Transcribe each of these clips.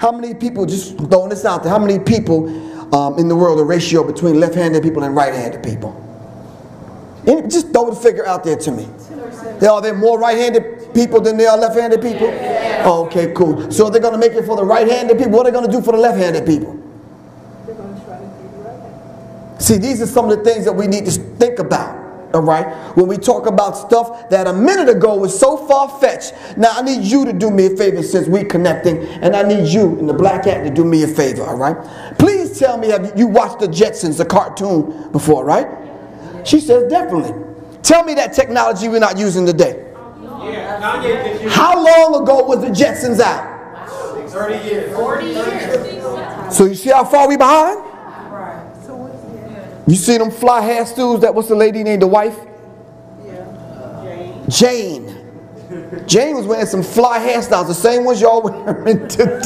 How many people, just throwing this out there, how many people in the world, the ratio between left-handed people and right-handed people? Just throw the figure out there to me. Are there more right-handed people than there are left-handed people? Yeah. Oh, okay, cool. So they're going to make it for the right-handed people. What are they going to do for the left-handed people? They're going to try to do the right. See, these are some of the things that we need to think about. All right, when we talk about stuff that a minute ago was so far-fetched. Now I need you to do me a favor since we're connecting, and I need you in the black hat to do me a favor. All right, please tell me, have you watched the Jetsons, the cartoon, before? Right? She says definitely. Tell me that technology we're not using today. Yeah. How long ago was the Jetsons out? 30 years. 40 years. So you see how far we behind? You see them fly hair stools? That what's the lady named, the wife? Yeah. Jane. Jane was wearing some fly hairstyles, the same ones y'all wearing today.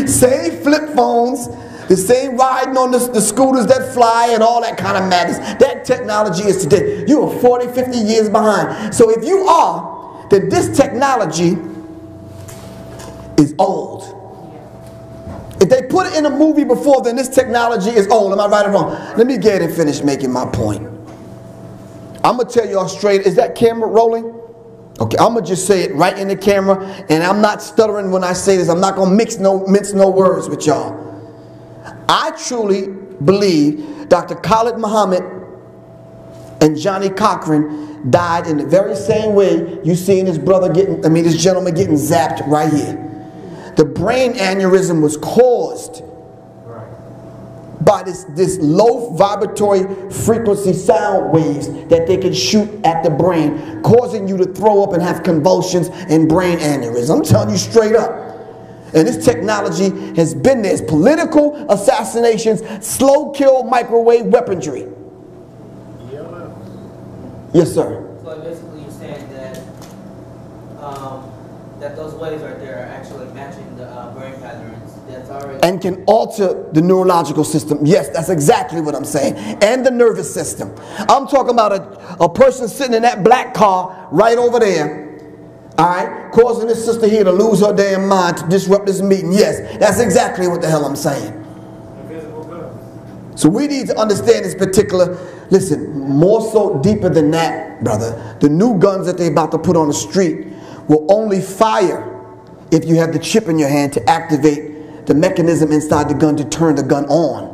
Same flip phones, the same riding on the scooters that fly and all that kind of madness. That technology is today. You are 40, 50 years behind. So if you are, then this technology is old. If they put it in a movie before, then this technology is old. Am I right or wrong? Let me get it and finish making my point. I'm going to tell y'all straight. Is that camera rolling? Okay, I'm going to just say it right in the camera. And I'm not stuttering when I say this. I'm not going to mince no words with y'all. I truly believe Dr. Khalid Muhammad and Johnny Cochran died in the very same way you seen this gentleman getting zapped right here. The brain aneurysm was caused by this low vibratory frequency sound waves that they can shoot at the brain, causing you to throw up and have convulsions and brain aneurysms. I'm telling you straight up. And this technology has been there. It's political assassinations, slow kill microwave weaponry. Yes, sir. So basically you're saying that that those waves right there are actually matching the brain patterns that's already... And can alter the neurological system. Yes, that's exactly what I'm saying. And the nervous system. I'm talking about a person sitting in that black car right over there, all right, causing this sister here to lose her damn mind, to disrupt this meeting. Yes, that's exactly what the hell I'm saying. So we need to understand this particular, listen, more so deeper than that, brother. The new guns that they're about to put on the street will only fire if you have the chip in your hand to activate the mechanism inside the gun to turn the gun on.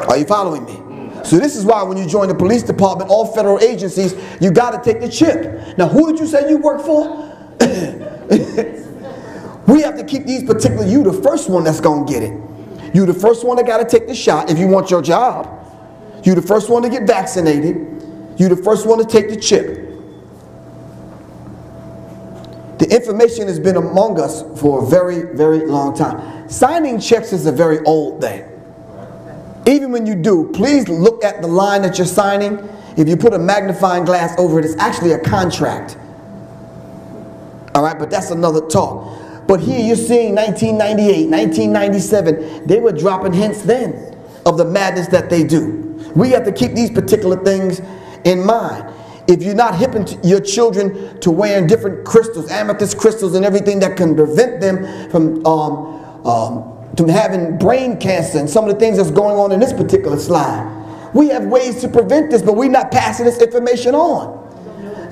Are you following me? So this is why when you join the police department, all federal agencies, you got to take the chip. Now, who did you say you work for? We have to keep these particular, you the first one that's going to get it. You the first one that got to take the shot if you want your job. You the first one to get vaccinated. You the first one to take the chip. The information has been among us for a very, very long time. Signing checks is a very old thing. Even when you do, please look at the line that you're signing. If you put a magnifying glass over it, it's actually a contract. All right, but that's another talk. But here you're seeing 1998, 1997, they were dropping hints then of the madness that they do. We have to keep these particular things in mind. If you're not hipping your children to wearing different crystals, amethyst crystals and everything that can prevent them from having brain cancer and some of the things that's going on in this particular slide. We have ways to prevent this, but we're not passing this information on.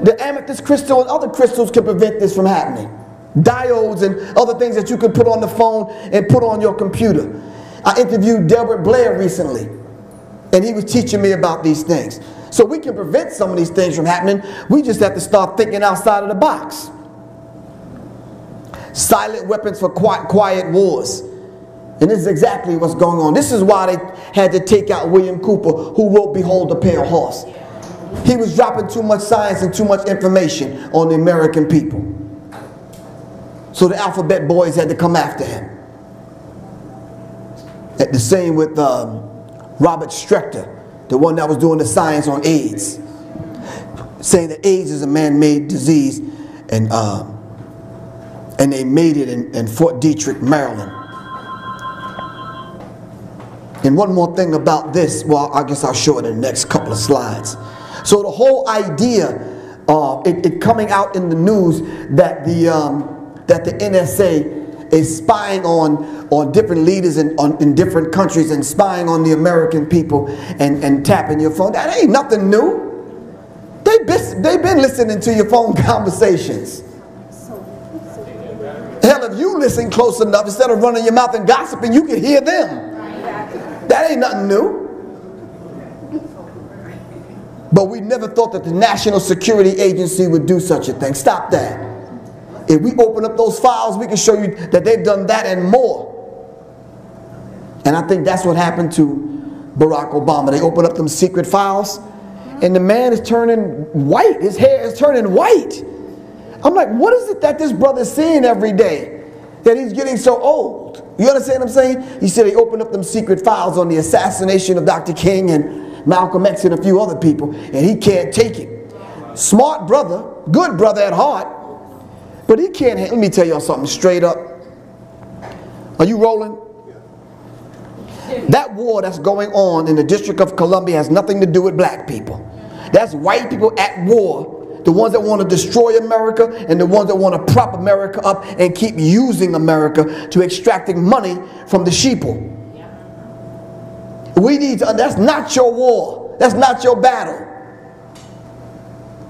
The amethyst crystal and other crystals can prevent this from happening. Diodes and other things that you can put on the phone and put on your computer. I interviewed Delbert Blair recently, and he was teaching me about these things. So we can prevent some of these things from happening. We just have to start thinking outside of the box. Silent weapons for quiet wars. And this is exactly what's going on. This is why they had to take out William Cooper, who wrote Behold the Pale Horse. He was dropping too much science and too much information on the American people. So the alphabet boys had to come after him. At the same with Robert Strechter, the one that was doing the science on AIDS, saying that AIDS is a man-made disease, and they made it in Fort Detrick, Maryland. And one more thing about this, well, I guess I'll show it in the next couple of slides. So the whole idea it coming out in the news that the NSA is spying on different leaders in different countries and spying on the American people and tapping your phone. That ain't nothing new. They've been listening to your phone conversations. Hell, if you listen close enough, instead of running your mouth and gossiping, you can hear them. That ain't nothing new. But we never thought that the National Security Agency would do such a thing. Stop that. If we open up those files, we can show you that they've done that and more. And I think that's what happened to Barack Obama. They opened up them secret files, and the man is turning white. His hair is turning white. I'm like, what is it that this brother's seeing every day that he's getting so old? You understand what I'm saying? He said they opened up them secret files on the assassination of Dr. King and Malcolm X and a few other people, and he can't take it. Smart brother, good brother at heart, but he can't. Let me tell y'all something straight up. Are you rolling? That war that's going on in the District of Columbia has nothing to do with black people. That's white people at war, the ones that want to destroy America and the ones that want to prop America up and keep using America to extracting money from the sheeple. We need to, that's not your war. That's not your battle.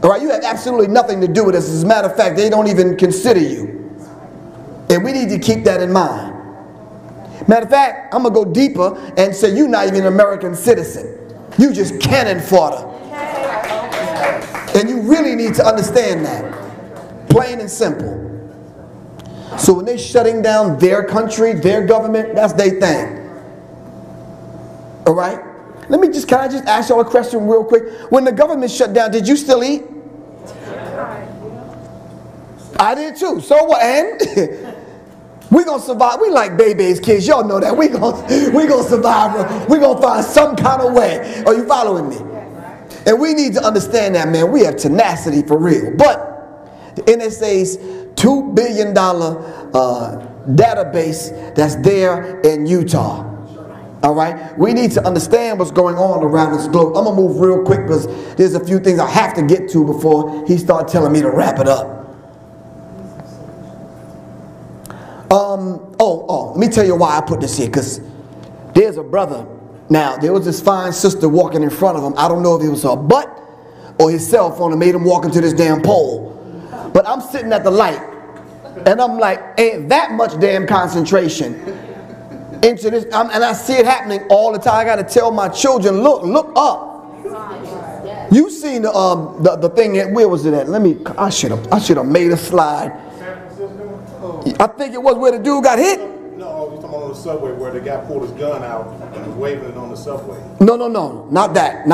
All right, you have absolutely nothing to do with this. As a matter of fact, they don't even consider you. And we need to keep that in mind. Matter of fact, I'm going to go deeper and say you're not even an American citizen. You just cannon fodder. And you really need to understand that. Plain and simple. So when they're shutting down their country, their government, that's their thing. All right? Can I just ask y'all a question real quick? When the government shut down, did you still eat? I did too. So what? And we're going to survive. We like babies, kids. Y'all know that. We're gonna survive. We're going to find some kind of way. Are you following me? And we need to understand that, man. We have tenacity for real. But the NSA's $2 billion database that's there in Utah. All right, we need to understand what's going on around this globe. I'm gonna move real quick because there's a few things I have to get to before he starts telling me to wrap it up. Let me tell you why I put this here. Because there's a brother. Now there was this fine sister walking in front of him. I don't know if it was her butt or his cell phone that made him walk into this damn pole. But I'm sitting at the light, and I'm like, ain't that much damn concentration into this, and I see it happening all the time. I got to tell my children, look up. You seen the thing? Where was it at? I should have made a slide. I think it was where the dude got hit. No, you're talking about on the subway where the guy pulled his gun out and was waving it on the subway. No, not that.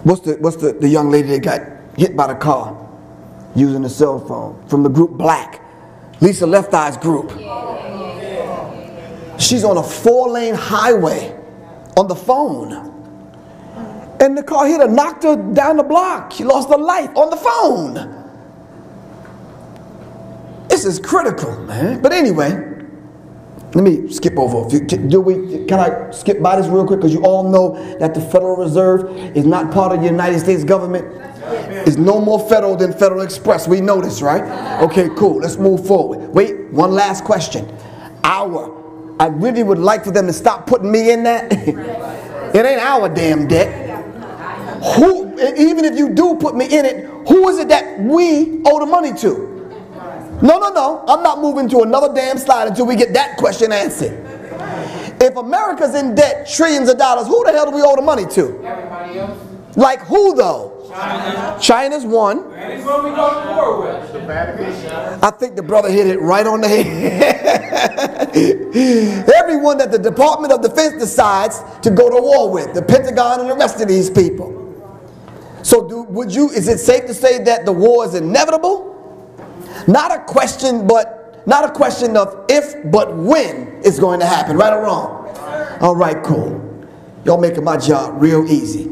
What's the young lady that got hit by the car using the cell phone from the group Black? Lisa Left Eye's group. She's on a 4-lane highway on the phone. And the car hit her, knocked her down the block. She lost her life on the phone. This is critical, man. But anyway, let me skip over a few. Can I skip by this real quick? Because you all know that the Federal Reserve is not part of the United States government. It's no more federal than Federal Express. We know this, right? Okay, cool. Let's move forward. Wait, one last question. I really would like for them to stop putting me in that. It ain't our damn debt. Who, even if you do put me in it, who is it that we owe the money to? No. I'm not moving to another damn slide until we get that question answered. If America's in debt, trillions of dollars, who the hell do we owe the money to? Everybody else. Like who though? China's one. And who we go to war with? I think the brother hit it right on the head. Everyone that the Department of Defense decides to go to war with, the Pentagon and the rest of these people. So is it safe to say that the war is inevitable? Not a question of if, but when it's going to happen, right or wrong? All right, cool. Y'all making my job real easy.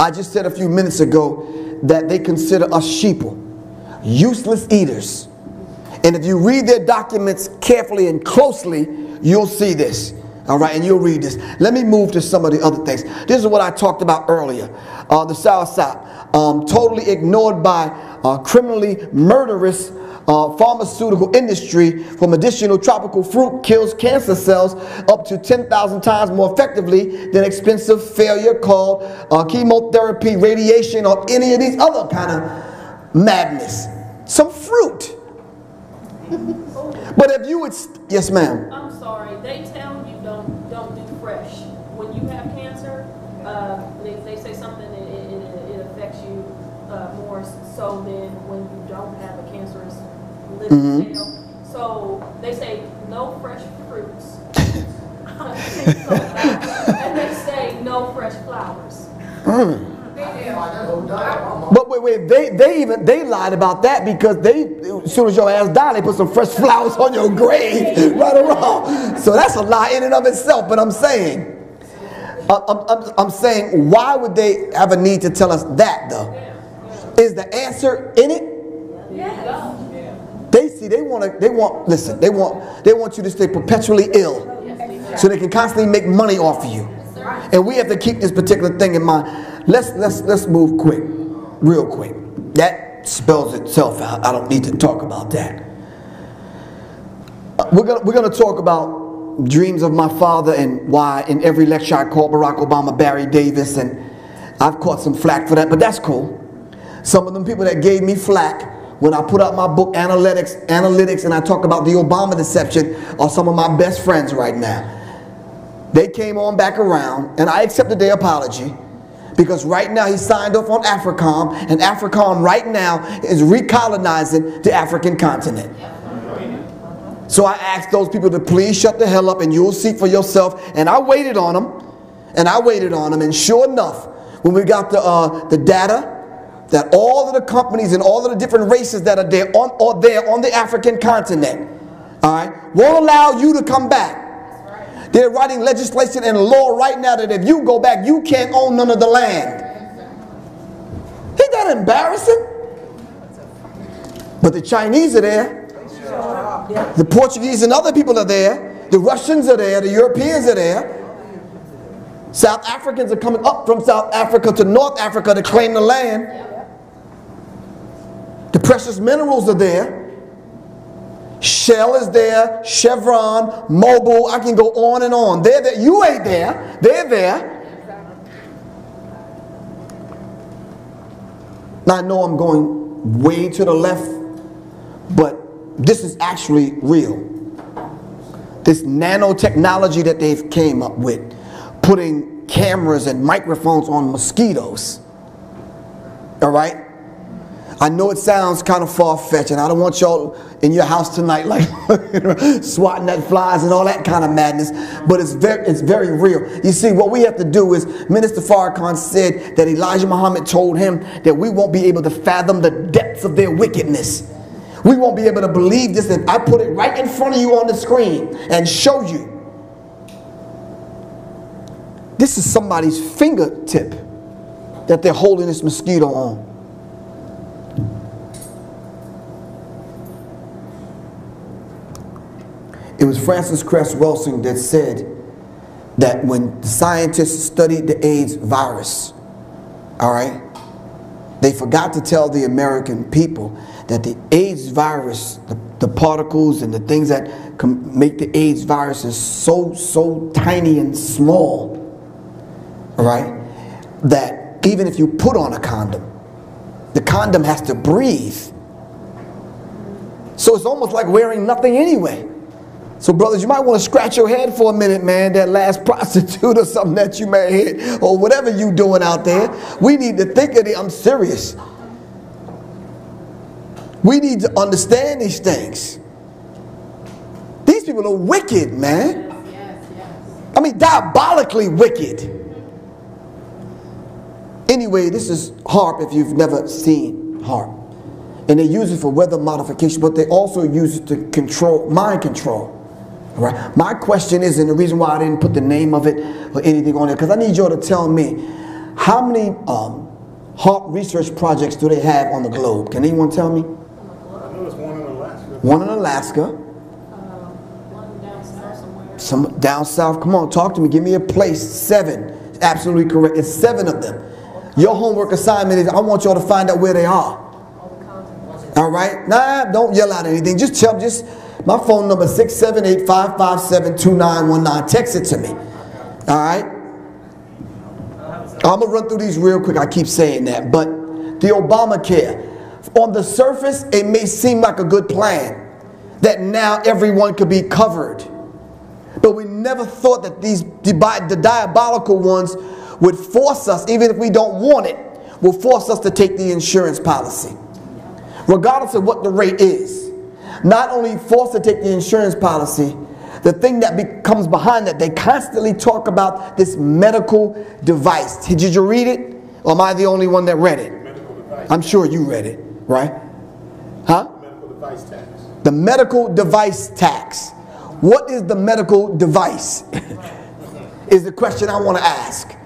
I just said a few minutes ago that they consider us sheeple, useless eaters. And if you read their documents carefully and closely, you'll see this. All right, and you'll read this. Let me move to some of the other things. This is what I talked about earlier. The soursop, totally ignored by criminally murderous pharmaceutical industry for medicinal tropical fruit kills cancer cells up to 10,000 times more effectively than expensive failure called chemotherapy, radiation, or any of these other kind of madness. Some fruit. But if you would, yes ma'am. I'm sorry, they tell you don't do fresh. When you have cancer, they say something, it affects you more so than when you don't have a cancerous living cell. So they say no fresh fruits. And they say no fresh flowers. But wait, they lied about that because as soon as your ass died, they put some fresh flowers on your grave, right or wrong. So that's a lie in and of itself. But I'm saying, why would they have a need to tell us that though? Is the answer in it? They want you to stay perpetually ill, so they can constantly make money off of you. And we have to keep this particular thing in mind. Let's move quick, real quick. That spells itself out. I don't need to talk about that. We're gonna talk about dreams of my father and why in every lecture I call Barack Obama Barry Davis, and I've caught some flack for that, but that's cool. Some of them people that gave me flack when I put out my book Analytics, and I talk about the Obama deception are some of my best friends right now. They came on back around, and I accepted their apology because right now he signed off on AFRICOM, and AFRICOM right now is recolonizing the African continent. So I asked those people to please shut the hell up and you'll see for yourself. And I waited on them, and sure enough, when we got the data, that all of the companies and all of the different races that are there on the African continent, all right, won't allow you to come back. They're writing legislation and law right now that if you go back, you can't own none of the land. Ain't that embarrassing? But the Chinese are there. The Portuguese and other people are there. The Russians are there. The Europeans are there. South Africans are coming up from South Africa to North Africa to claim the land. The precious minerals are there. Shell is there, Chevron, Mobil, I can go on and on. They're there. You ain't there. They're there. Now I know I'm going way to the left, but this is actually real. This nanotechnology that they've came up with, putting cameras and microphones on mosquitoes. All right? I know it sounds kind of far-fetched, and I don't want y'all in your house tonight like swatting at flies and all that kind of madness, but it's very real. You see, what we have to do is, Minister Farrakhan said that Elijah Muhammad told him that we won't be able to fathom the depths of their wickedness. We won't be able to believe this if I put it right in front of you on the screen and show you. This is somebody's fingertip that they're holding this mosquito on. It was Francis Cress Welsing that said that when the scientists studied the AIDS virus, all right, they forgot to tell the American people that the AIDS virus, the particles and the things that make the AIDS virus is so tiny and small, all right, that even if you put on a condom, the condom has to breathe. So it's almost like wearing nothing anyway. So brothers, you might want to scratch your head for a minute, man, that last prostitute or something that you may hit, or whatever you doing out there. We need to think of it. I'm serious. We need to understand these things. These people are wicked, man. I mean, diabolically wicked. Anyway, this is HAARP if you've never seen HAARP. And they use it for weather modification, but they also use it to control, mind control. Right. My question is, and the reason why I didn't put the name of it or anything on it, because I need you all to tell me how many HAARP research projects do they have on the globe? Can anyone tell me? I know there's one in Alaska. One in Alaska. One down south somewhere. Some down south, come on, talk to me. Give me a place. 7. Absolutely correct. It's 7 of them. Your homework assignment is I want y'all to find out where they are. All right? Nah, don't yell out anything. Just tell, my phone number 678-557-2919. Text it to me. All right? I'm going to run through these real quick. I keep saying that. But the Obamacare, on the surface, it may seem like a good plan that now everyone could be covered. But we never thought that the diabolical ones would force us, even if we don't want it, will force us to take the insurance policy. Regardless of what the rate is. Not only forced to take the insurance policy, the thing that comes behind that, they constantly talk about this medical device. Did you read it? Or am I the only one that read it? I'm sure you read it, right? Huh? Medical device tax. The medical device tax. What is the medical device? Is the question I want to ask.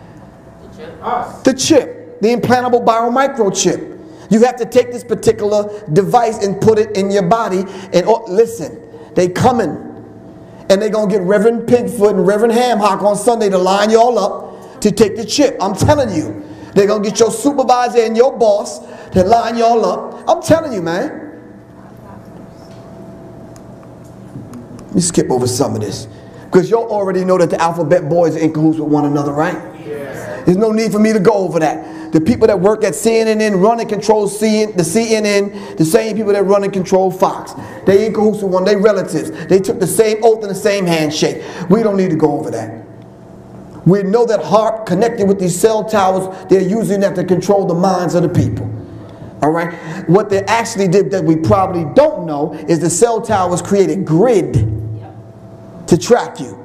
The chip. The implantable biomicrochip. You have to take this particular device and put it in your body. And listen, they coming. And they're going to get Reverend Pigfoot and Reverend Hamhock on Sunday to line you all up to take the chip. I'm telling you. They're going to get your supervisor and your boss to line you all up. I'm telling you, man. Let me skip over some of this. Because y'all already know that the alphabet boys are in cahoots with one another, right? Yeah. There's no need for me to go over that. The people that work at CNN run and control the CNN, the same people that run and control Fox. They in cahoots with one, they relatives. They took the same oath and the same handshake. We don't need to go over that. We know that HAARP connected with these cell towers, they're using that to control the minds of the people. All right? What they actually did that we probably don't know is the cell towers created grid to track you.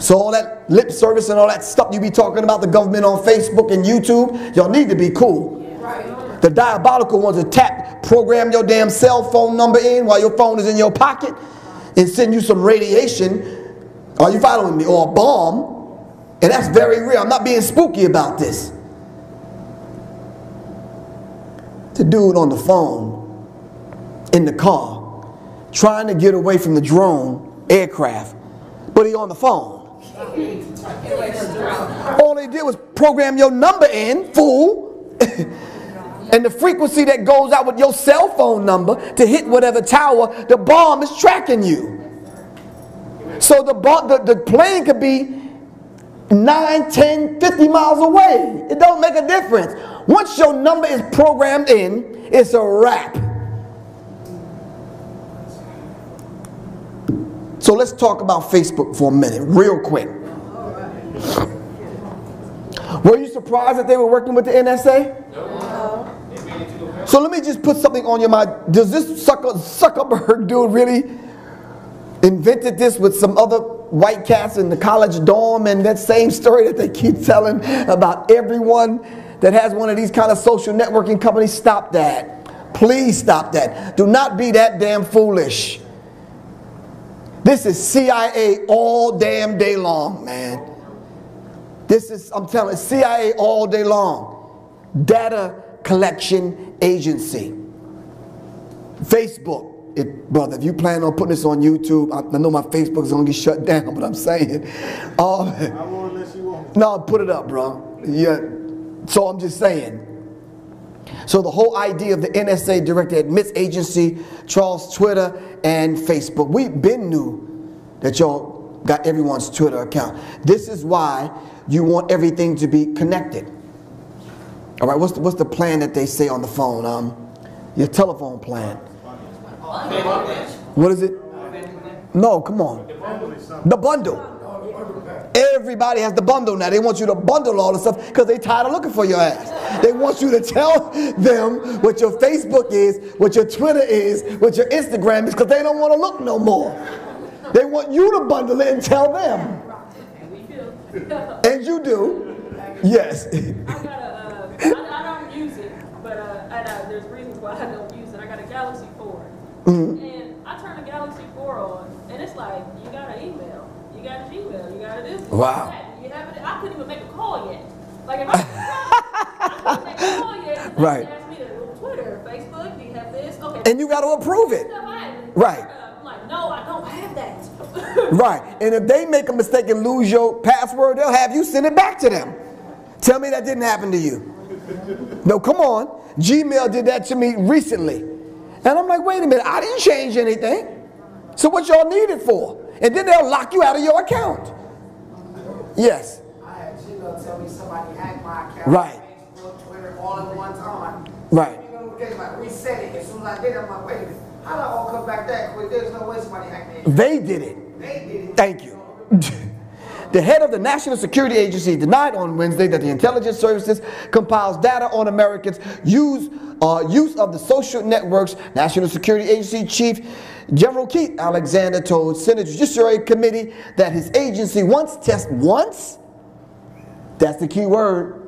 So all that lip service and all that stuff you be talking about the government on Facebook and YouTube, y'all need to be cool. The diabolical ones that program your damn cell phone number in while your phone is in your pocket and send you some radiation. Are you following me? Or a bomb. And that's very real. I'm not being spooky about this. The dude on the phone in the car trying to get away from the drone aircraft, but he on the phone. All they did was program your number in, fool. And the frequency that goes out with your cell phone number to hit whatever tower, the bomb is tracking you. So the plane could be 9, 10, 50 miles away. It don't make a difference. Once your number is programmed in, it's a wrap. So let's talk about Facebook for a minute, real quick. Were you surprised that they were working with the NSA? No. So let me just put something on your mind. Does this Zuckerberg dude really invented this with some other white cats in the college dorm, and that same story that they keep telling about everyone that has one of these kind of social networking companies? Stop that. Please stop that. Do not be that damn foolish. This is CIA all damn day long, man. This is, I'm telling you, CIA all day long. Data collection agency. Facebook. Brother, if you plan on putting this on YouTube, I know my Facebook's going to get shut down, but I'm saying. I won't unless you want. No, put it up, bro. Yeah. So I'm just saying. So the whole idea of the NSA Director Admits Agency, Charles Twitter, and Facebook. We been knew that y'all got everyone's Twitter account. This is why you want everything to be connected. All right, what's the plan that they say on the phone? Your telephone plan. What is it? No, come on. The bundle. Everybody has the bundle now. They want you to bundle all the stuff because they tired of looking for your ass. They want you to tell them what your Facebook is, what your Twitter is, what your Instagram is, because they don't want to look no more. They want you to bundle it and tell them. And you do. Yes. I don't use it, but there's reasons why I don't use it. I got a Galaxy 4. And I turn the Galaxy 4 on, and it's like, you got an email, you got a Gmail, you got a this, wow. You have it. I couldn't even make a call yet. Like if I couldn't make a call yet, right. They asked me to Twitter, Facebook, do you have this? Okay. And you got to approve it. Right. I'm like, no, I don't don't have that. Right. And if they make a mistake and lose your password, they'll have you send it back to them. Tell me that didn't happen to you. No, come on. Gmail did that to me recently. And I'm like, wait a minute, I didn't change anything. So what y'all need it for? And then they'll lock you out of your account. Yes. I had Gmail tell me somebody hacked my account. Right. Facebook, Twitter, all at one time. Right. You know, because I reset it. As soon as I did it, I'm like, wait a minute. How did I all come back that quick? There's no way somebody hacked me. They did it. They did it. Thank you. The head of the National Security Agency denied on Wednesday that the intelligence services compiles data on Americans' use of the social networks. National Security Agency Chief General Keith Alexander told Senate Judiciary Committee that his agency once, that's the key word.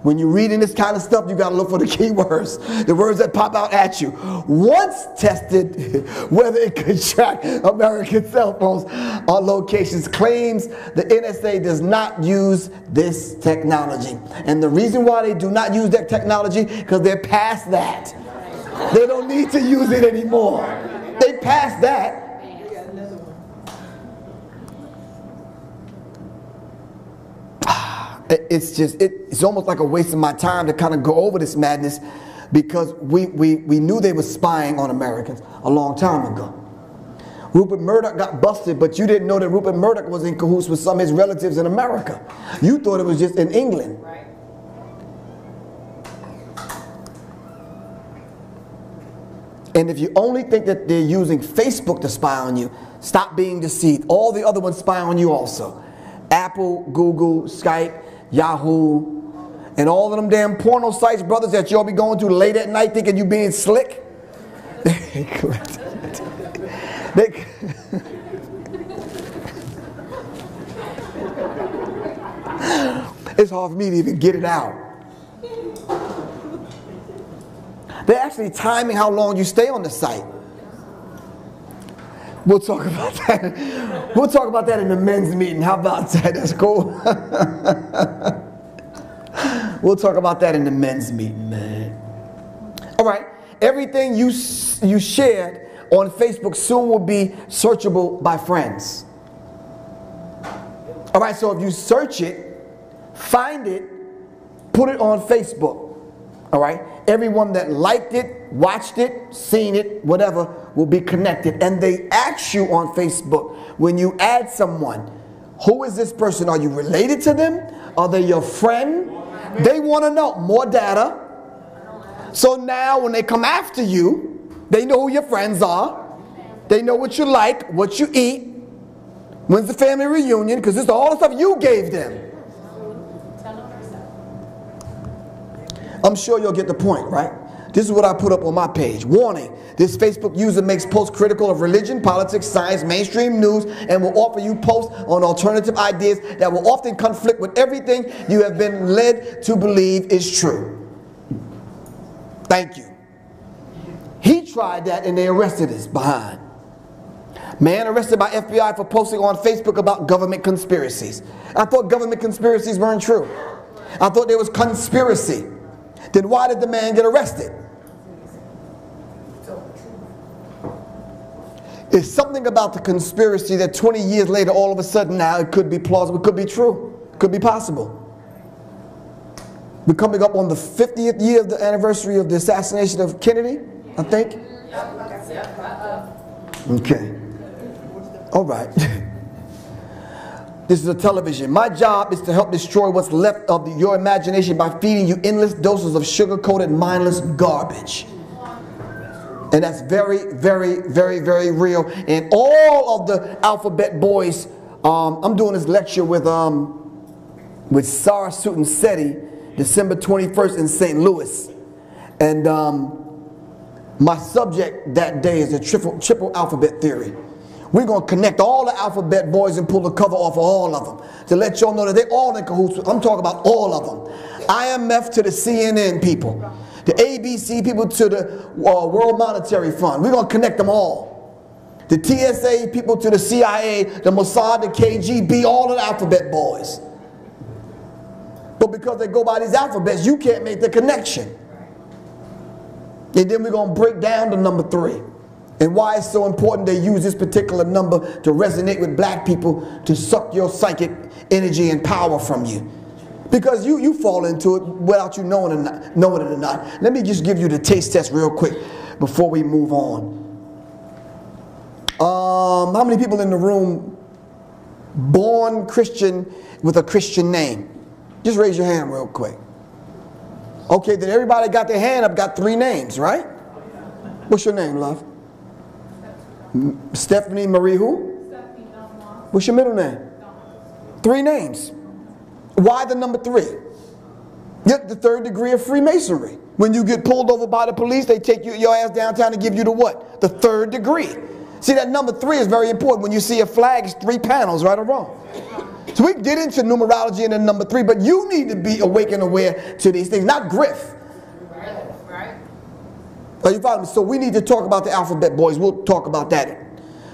When you're reading this kind of stuff, you got to look for the key words, the words that pop out at you. Once tested whether it could track American cell phones or locations, claims the NSA does not use this technology. And the reason why they do not use that technology, because they're past that. They don't need to use it anymore. They passed that. It's almost like a waste of my time to kind of go over this madness, because we knew they were spying on Americans a long time ago. Rupert Murdoch got busted, but you didn't know that Rupert Murdoch was in cahoots with some of his relatives in America. You thought it was just in England. Right. And if you only think that they're using Facebook to spy on you, stop being deceived. All the other ones spy on you also. Apple, Google, Skype, Yahoo, and all of them damn porno sites, brothers, that y'all be going to late at night thinking you being slick. It's hard for me to even get it out. They're actually timing how long you stay on the site. We'll talk about that. We'll talk about that in the men's meeting. How about that? That's cool. We'll talk about that in the men's meeting, man. All right. Everything you shared on Facebook soon will be searchable by friends. All right. So if you search it, find it, put it on Facebook. All right. Everyone that liked it, watched it, seen it, whatever, will be connected. And they ask you on Facebook, when you add someone, who is this person? Are you related to them? Are they your friend? They want to know more data. So now when they come after you, they know who your friends are. They know what you like, what you eat. When's the family reunion? Because this is all the stuff you gave them. I'm sure you'll get the point, right? This is what I put up on my page. Warning, this Facebook user makes posts critical of religion, politics, science, mainstream news, and will offer you posts on alternative ideas that will often conflict with everything you have been led to believe is true. Thank you. He tried that and they arrested his behind. Man arrested by FBI for posting on Facebook about government conspiracies. I thought government conspiracies weren't true. I thought there was conspiracy. Then why did the man get arrested? It's something about the conspiracy that 20 years later, all of a sudden now, it could be plausible, it could be true, it could be possible. We're coming up on the 50th year of the anniversary of the assassination of Kennedy, I think. Okay. All right. This is a television. My job is to help destroy what's left of your imagination by feeding you endless doses of sugar-coated, mindless garbage. And that's very, very, very, very real. And all of the alphabet boys, I'm doing this lecture with Sarah Sutton Seti, December 21st in St. Louis. And my subject that day is the triple alphabet theory. We're going to connect all the alphabet boys and pull the cover off of all of them to let y'all know that they're all in cahoots. I'm talking about all of them. IMF to the CNN people, the ABC people to the World Monetary Fund. We're going to connect them all. The TSA people to the CIA, the Mossad, the KGB, all of the alphabet boys. But because they go by these alphabets, you can't make the connection. And then we're going to break down to number 3. And why it's so important they use this particular number to resonate with black people, to suck your psychic energy and power from you. Because you fall into it without you knowing it or not. Let me just give you the taste test real quick before we move on. How many people in the room born Christian with a Christian name? Just raise your hand real quick. Okay, then everybody got their hand up, got 3 names, right? What's your name, love? Stephanie Marie who? Stephanie Belmont. What's your middle name? 3 names. Why the number 3? Yet the 3rd degree of Freemasonry. When you get pulled over by the police, they take your ass downtown and give you the what? The 3rd degree. See, that number 3 is very important. When you see a flag, it's 3 panels, right or wrong. So we can get into numerology and the number 3, but you need to be awake and aware to these things, not Griff. Right. Are you following me? So we need to talk about the alphabet, boys. We'll talk about that a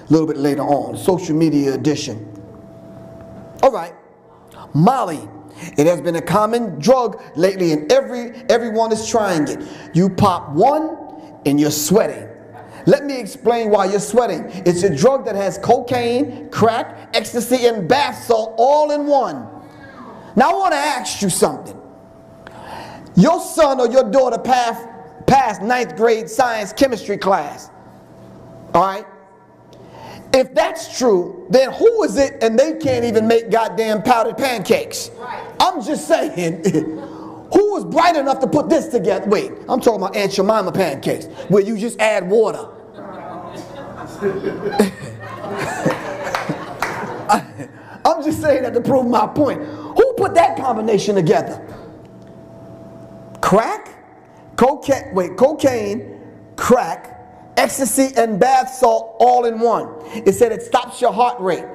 little bit later on. Social media edition. All right. Molly. It has been a common drug lately, and everyone is trying it. You pop one and you're sweating. Let me explain why you're sweating. It's a drug that has cocaine, crack, ecstasy, and bath salt all in one. Now I want to ask you something. Your son or your daughter passed 9th grade science chemistry class. All right? If that's true, then who is it and they can't even make goddamn powdered pancakes? Right. I'm just saying, who was bright enough to put this together? Wait, I'm talking about Aunt Jemima pancakes, where you just add water. I'm just saying that to prove my point. Who put that combination together? Crack, cocaine, crack, ecstasy, and bath salt all in one. It said it stops your heart rate.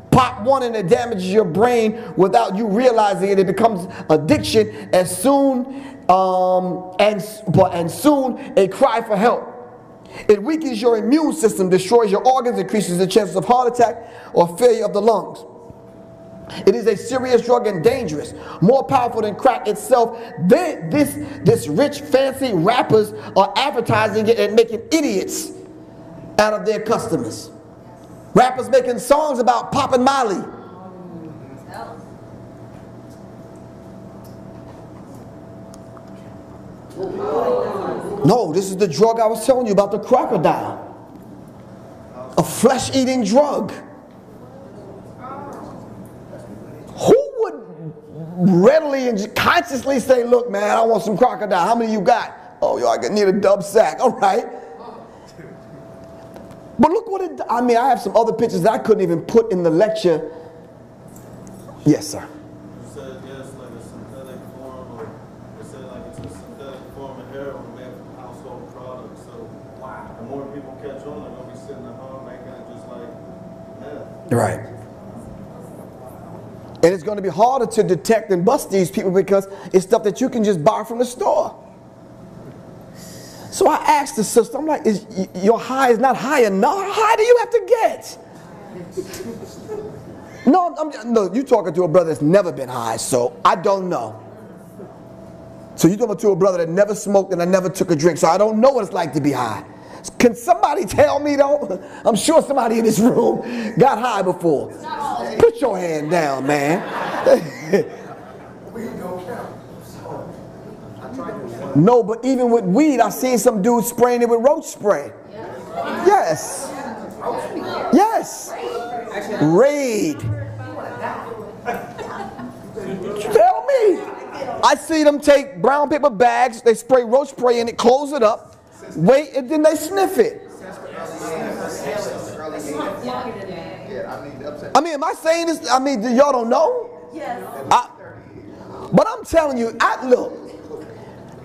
Pop one and it damages your brain without you realizing it. It becomes addiction as soon and soon a cry for help. It weakens your immune system, destroys your organs, increases the chances of heart attack or failure of the lungs. It is a serious drug and dangerous, more powerful than crack itself. This rich, fancy rappers are advertising it and making idiots out of their customers. Rappers making songs about popping Molly. No, this is the drug I was telling you about, the crocodile. A flesh-eating drug. Who would readily and consciously say, look, man, I want some crocodile. How many you got? Oh, yo, I need a dub sack. All right. But look what it, I mean, I have some other pictures that I couldn't even put in the lecture. Yes, sir. You said yes, like a synthetic form, or you said like it's a synthetic form of heroin made from household products. So, wow, the more people catch on, they're going to be sitting at home making it just like meth. Right. And it's going to be harder to detect and bust these people because it's stuff that you can just buy from the store. So I asked the sister, I'm like, your high is not high enough? How high do you have to get? No, you're talking to a brother that's never been high, so I don't know. So you're talking to a brother that never smoked and I never took a drink, so I don't know what it's like to be high. Can somebody tell me though? I'm sure somebody in this room got high before. Put your hand down, man. No, but even with weed, I seen some dudes spraying it with roach spray. Yes. Yes. Raid. Tell me. I see them take brown paper bags, they spray roach spray in it, close it up, wait, and then they sniff it. I mean, am I saying this? I mean, y'all don't know? Yes. But I'm telling you, look,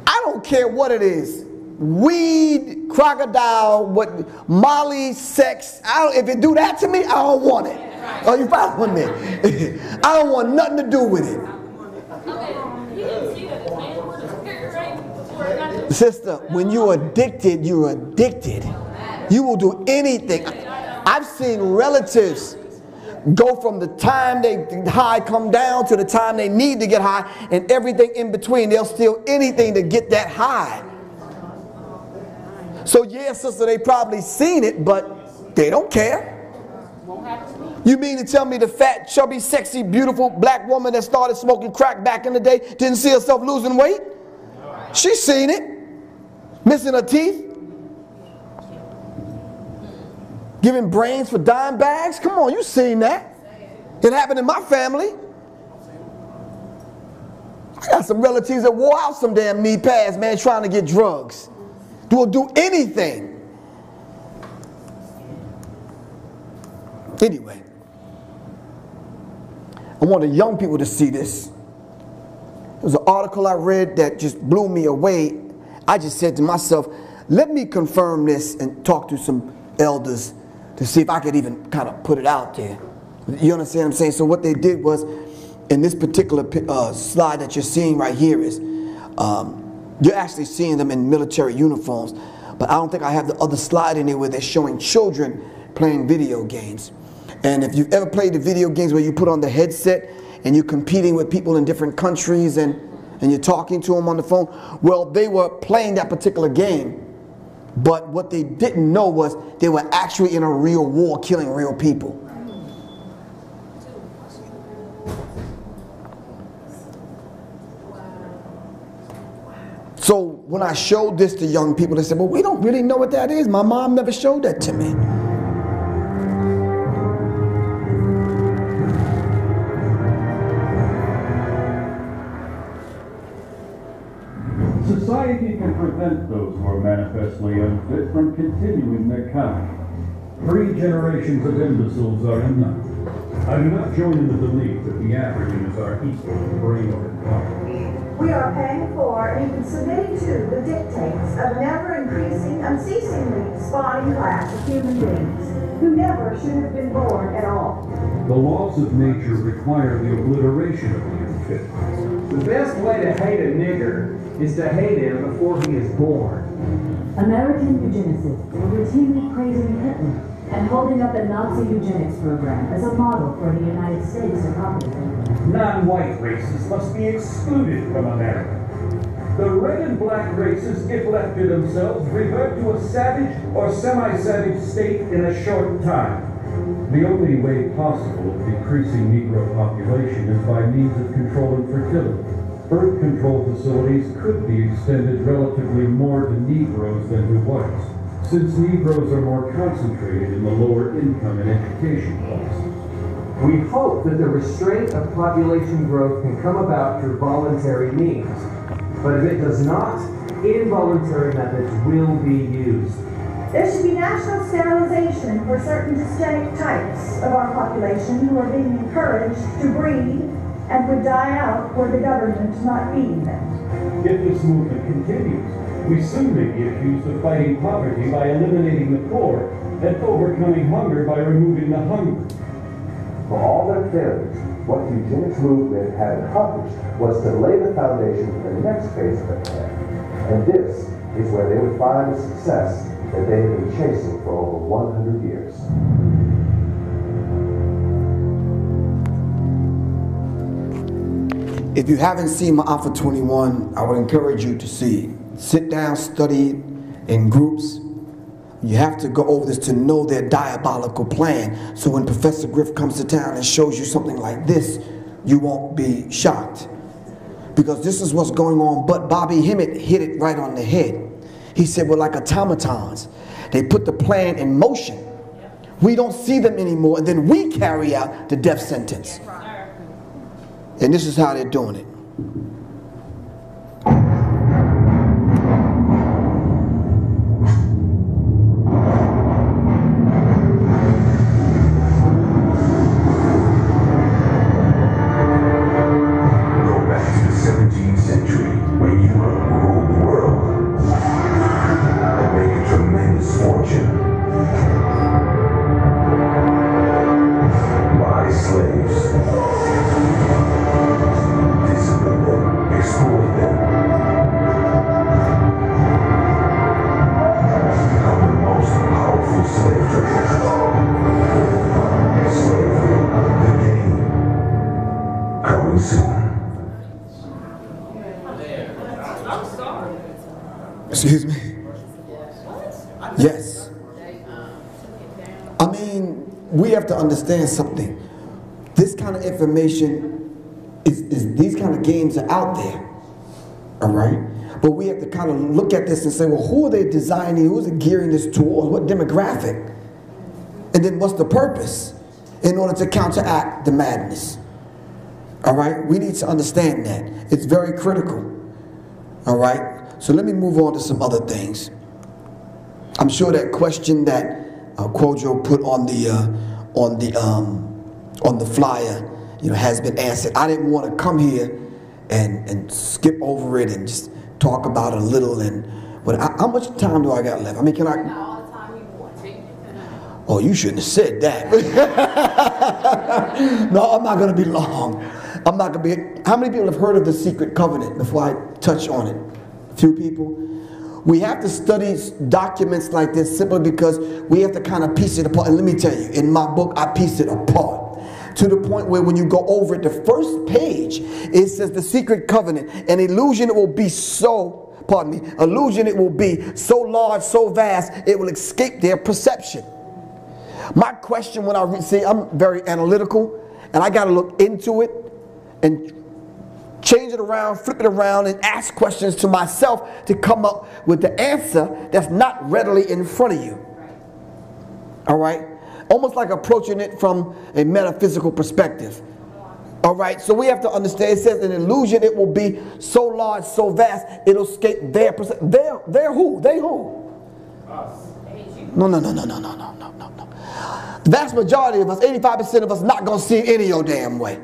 I don't care what it is. Weed, crocodile, what Molly, sex. If it do that to me, I don't want it. Oh, you following me? I don't want nothing to do with it. Sister, when you're addicted, you're addicted. You will do anything. I've seen relatives go from the time the high come down to the time they need to get high, and everything in between. They'll steal anything to get that high. So yeah, sister, they probably seen it, but they don't care. Won't happen to me. You mean to tell me the fat, chubby, sexy, beautiful black woman that started smoking crack back in the day didn't see herself losing weight? She seen it. Missing her teeth. Giving brains for dime bags. Come on, you seen that. It happened in my family. I got some relatives that wore out some damn knee pads, man, trying to get drugs. Will do anything. Anyway, I want the young people to see this. There was an article I read that just blew me away. I just said to myself, let me confirm this and talk to some elders to see if I could even kind of put it out there. You understand what I'm saying? So what they did was, in this particular slide that you're seeing right here is, you're actually seeing them in military uniforms. But I don't think I have the other slide in there where they're showing children playing video games. And if you've ever played the video games where you put on the headset and you're competing with people in different countries and you're talking to them on the phone, well, they were playing that particular game. But what they didn't know was they were actually in a real war killing real people. So when I showed this to young people, they said, well, we don't really know what that is. My mom never showed that to me. Society can prevent those who are manifestly unfit from continuing their kind. 3 generations of imbeciles are enough. I do not join in the belief that the Africans are equal in brain or in power. We are paying for and even submitting to the dictates of an ever-increasing, unceasingly spawning class of human beings who never should have been born at all. The laws of nature require the obliteration of the unfit. The best way to hate a nigger is to hate him before he is born. American eugenicists were routinely praising Hitler and holding up the Nazi eugenics program as a model for the United States of communism. Non-white races must be excluded from America. The red and black races, if left to themselves, revert to a savage or semi-savage state in a short time. The only way possible of decreasing Negro population is by means of controlling fertility. Birth control facilities could be extended relatively more to Negroes than to whites, since Negroes are more concentrated in the lower income and education classes. We hope that the restraint of population growth can come about through voluntary means, but if it does not, involuntary methods will be used. There should be national sterilization for certain distinct types of our population who are being encouraged to breed and would die out were the government not feeding them. If this movement continues, we soon may be accused of fighting poverty by eliminating the poor and overcoming hunger by removing the hungry. For all their failures, what the eugenics movement had accomplished was to lay the foundation for the next phase of the plan. And this is where they would find the success that they have been chasing for over 100 years. If you haven't seen my Alpha 21, I would encourage you to see it. Sit down, study it in groups. You have to go over this to know their diabolical plan. So when Professor Griff comes to town and shows you something like this, you won't be shocked. Because this is what's going on. But Bobby Hemmett hit it right on the head. He said, we're like automatons. They put the plan in motion. We don't see them anymore, and then we carry out the death sentence. And this is how they're doing it. Excuse me? have to understand something. This kind of information is these kind of games are out there. All right? But we have to kind of look at this and say, well, who are they designing? Who's it gearing this towards? What demographic? And then what's the purpose in order to counteract the madness? All right? We need to understand that. It's very critical. All right? So let me move on to some other things. I'm sure that question that Quojo put on the flyer, has been answered. I didn't want to come here and skip over it and just talk about it a little. But how much time do I got left? I mean, can I? All the time you want. Take your time. Oh, you shouldn't have said that. No, I'm not going to be long. I'm not going to be. How many people have heard of the secret covenant before I touch on it? A few people. We have to study documents like this simply because we have to kind of piece it apart. And let me tell you, in my book, I piece it apart to the point where when you go over it, the first page, it says the secret covenant, an illusion it will be so, illusion it will be so large, so vast, it will escape their perception. My question when I see, I'm very analytical, and I got to look into it and change it around, flip it around, and ask questions to myself to come up with the answer that's not readily in front of you. All right? Almost like approaching it from a metaphysical perspective. All right? So we have to understand, it says an illusion, it will be so large, so vast, it'll escape their perception. They're who? They who? Us. No. The vast majority of us, 85% of us, not going to see it any your damn way.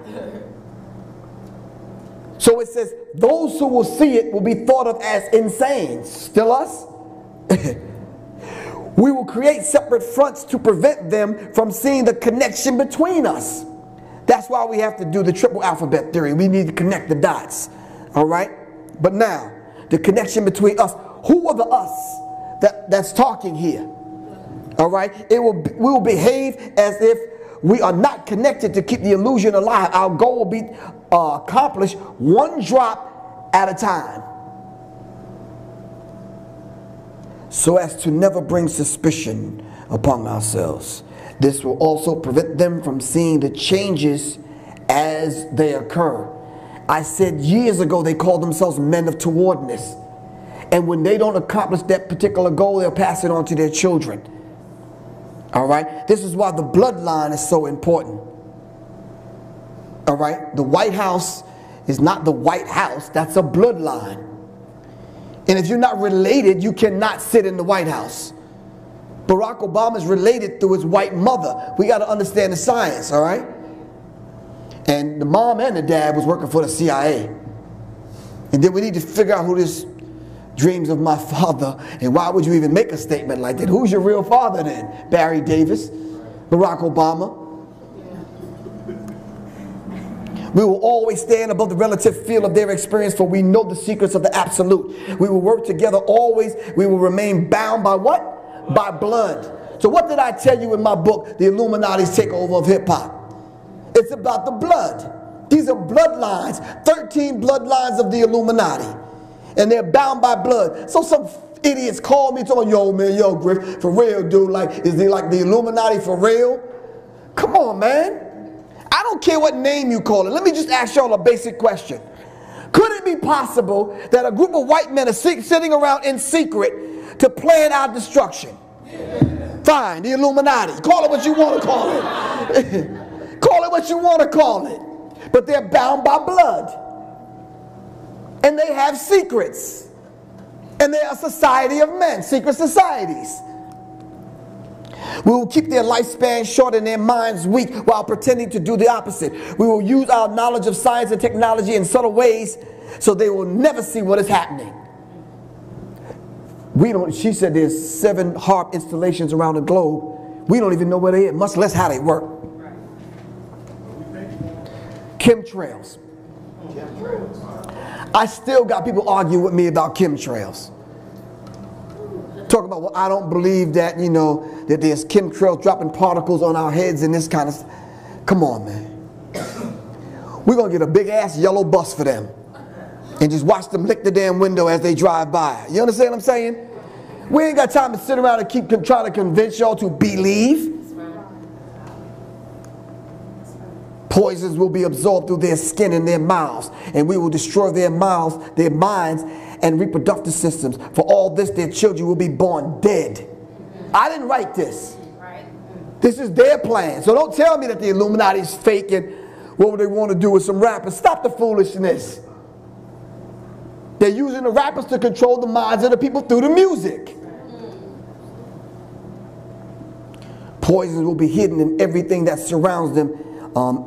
So it says, those who will see it will be thought of as insane. Still us? We will create separate fronts to prevent them from seeing the connection between us. That's why we have to do the triple alphabet theory. We need to connect the dots. All right? But now, the connection between us. Who are the us that's talking here? All right? We will behave as if we are not connected to keep the illusion alive. Our goal will be accomplished one drop at a time, so as to never bring suspicion upon ourselves. This will also prevent them from seeing the changes as they occur. I said years ago they call themselves men of towardness. And when they don't accomplish that particular goal, they'll pass it on to their children. All right? This is why the bloodline is so important. All right? The White House is not the White House. That's a bloodline. And if you're not related, you cannot sit in the White House. Barack Obama is related through his white mother. We got to understand the science, all right? And the mom and the dad was working for the CIA. And then we need to figure out who this dreams of my father, and why would you even make a statement like that? Who's your real father then? Barry Davis, Barack Obama. We will always stand above the relative field of their experience, for we know the secrets of the absolute. We will work together always. We will remain bound by what? By blood. So what did I tell you in my book, The Illuminati's Takeover of Hip-Hop? It's about the blood. These are bloodlines, 13 bloodlines of the Illuminati. And they're bound by blood. So some idiots call me talking, yo man, yo Griff, for real dude, like, is he like the Illuminati for real? Come on, man. I don't care what name you call it. Let me just ask y'all a basic question. Could it be possible that a group of white men are sitting around in secret to plan our destruction? Fine, the Illuminati. Call it what you want to call it. Call it what you want to call it. But they're bound by blood. And they have secrets. And they're a society of men, secret societies. We will keep their lifespan short and their minds weak while pretending to do the opposite. We will use our knowledge of science and technology in subtle ways so they will never see what is happening. She said there's 7 HARP installations around the globe. We don't even know where they are, much less how they work. Chemtrails. I still got people arguing with me about chemtrails. Talking about, well, I don't believe that, that there's chemtrails dropping particles on our heads and this kind of stuff. Come on, man. We're going to get a big ass yellow bus for them and just watch them lick the damn window as they drive by. You understand what I'm saying? We ain't got time to sit around and keep trying to convince y'all to believe. Poisons will be absorbed through their skin and their mouths, and we will destroy their mouths, their minds, and reproductive systems. For all this, their children will be born dead. I didn't write this. This is their plan. So don't tell me that the Illuminati is fake and what would they want to do with some rappers. Stop the foolishness. They're using the rappers to control the minds of the people through the music. Poisons will be hidden in everything that surrounds them,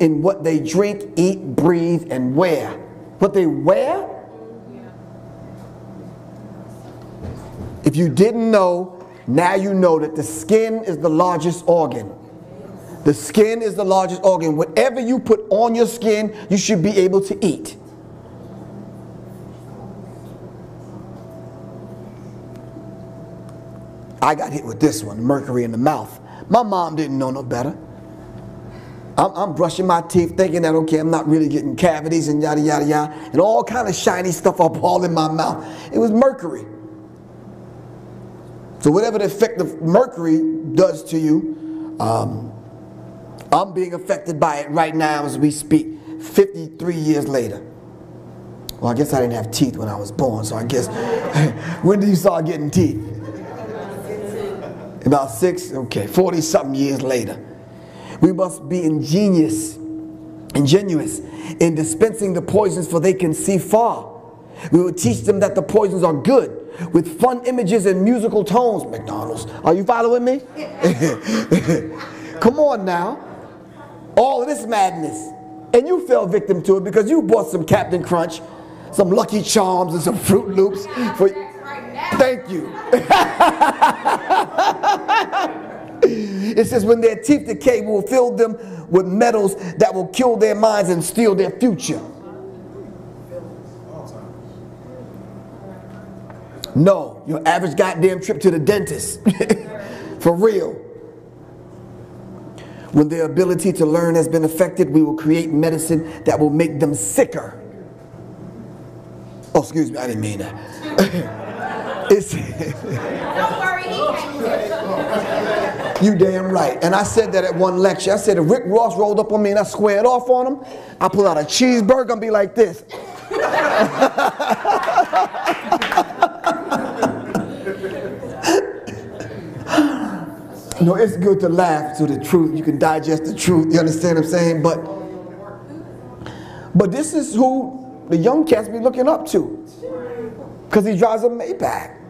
in what they drink, eat, breathe, and wear. What they wear? If you didn't know, now you know that the skin is the largest organ. The skin is the largest organ. Whatever you put on your skin, you should be able to eat. I got hit with this one, mercury in the mouth. My mom didn't know no better. I'm brushing my teeth thinking that, okay, I'm not really getting cavities and yada, yada, yada, and all kind of shiny stuff up all in my mouth. It was mercury. So whatever the effect of mercury does to you, I'm being affected by it right now as we speak, 53 years later. Well, I guess I didn't have teeth when I was born, so I guess, when did you start getting teeth? About 6, okay, 40-something years later. We must be ingenious in dispensing the poisons, for they can see far. We will teach them that the poisons are good, with fun images and musical tones. McDonald's, are you following me? Come on now. All of this madness. And you fell victim to it because you bought some Captain Crunch, some Lucky Charms, and some Fruit Loops. Thank you. It says, when their teeth decay, we will fill them with metals that will kill their minds and steal their future. No, your average goddamn trip to the dentist. For real. When their ability to learn has been affected, we will create medicine that will make them sicker. Oh, excuse me, I didn't mean that. Don't worry, he can't. You damn right. And I said that at one lecture. I said if Rick Ross rolled up on me and I squared off on him, I pull out a cheeseburger and be like this. No, it's good to laugh to the truth. You can digest the truth. You understand what I'm saying? But this is who the young cats be looking up to. Because he drives a Maybach.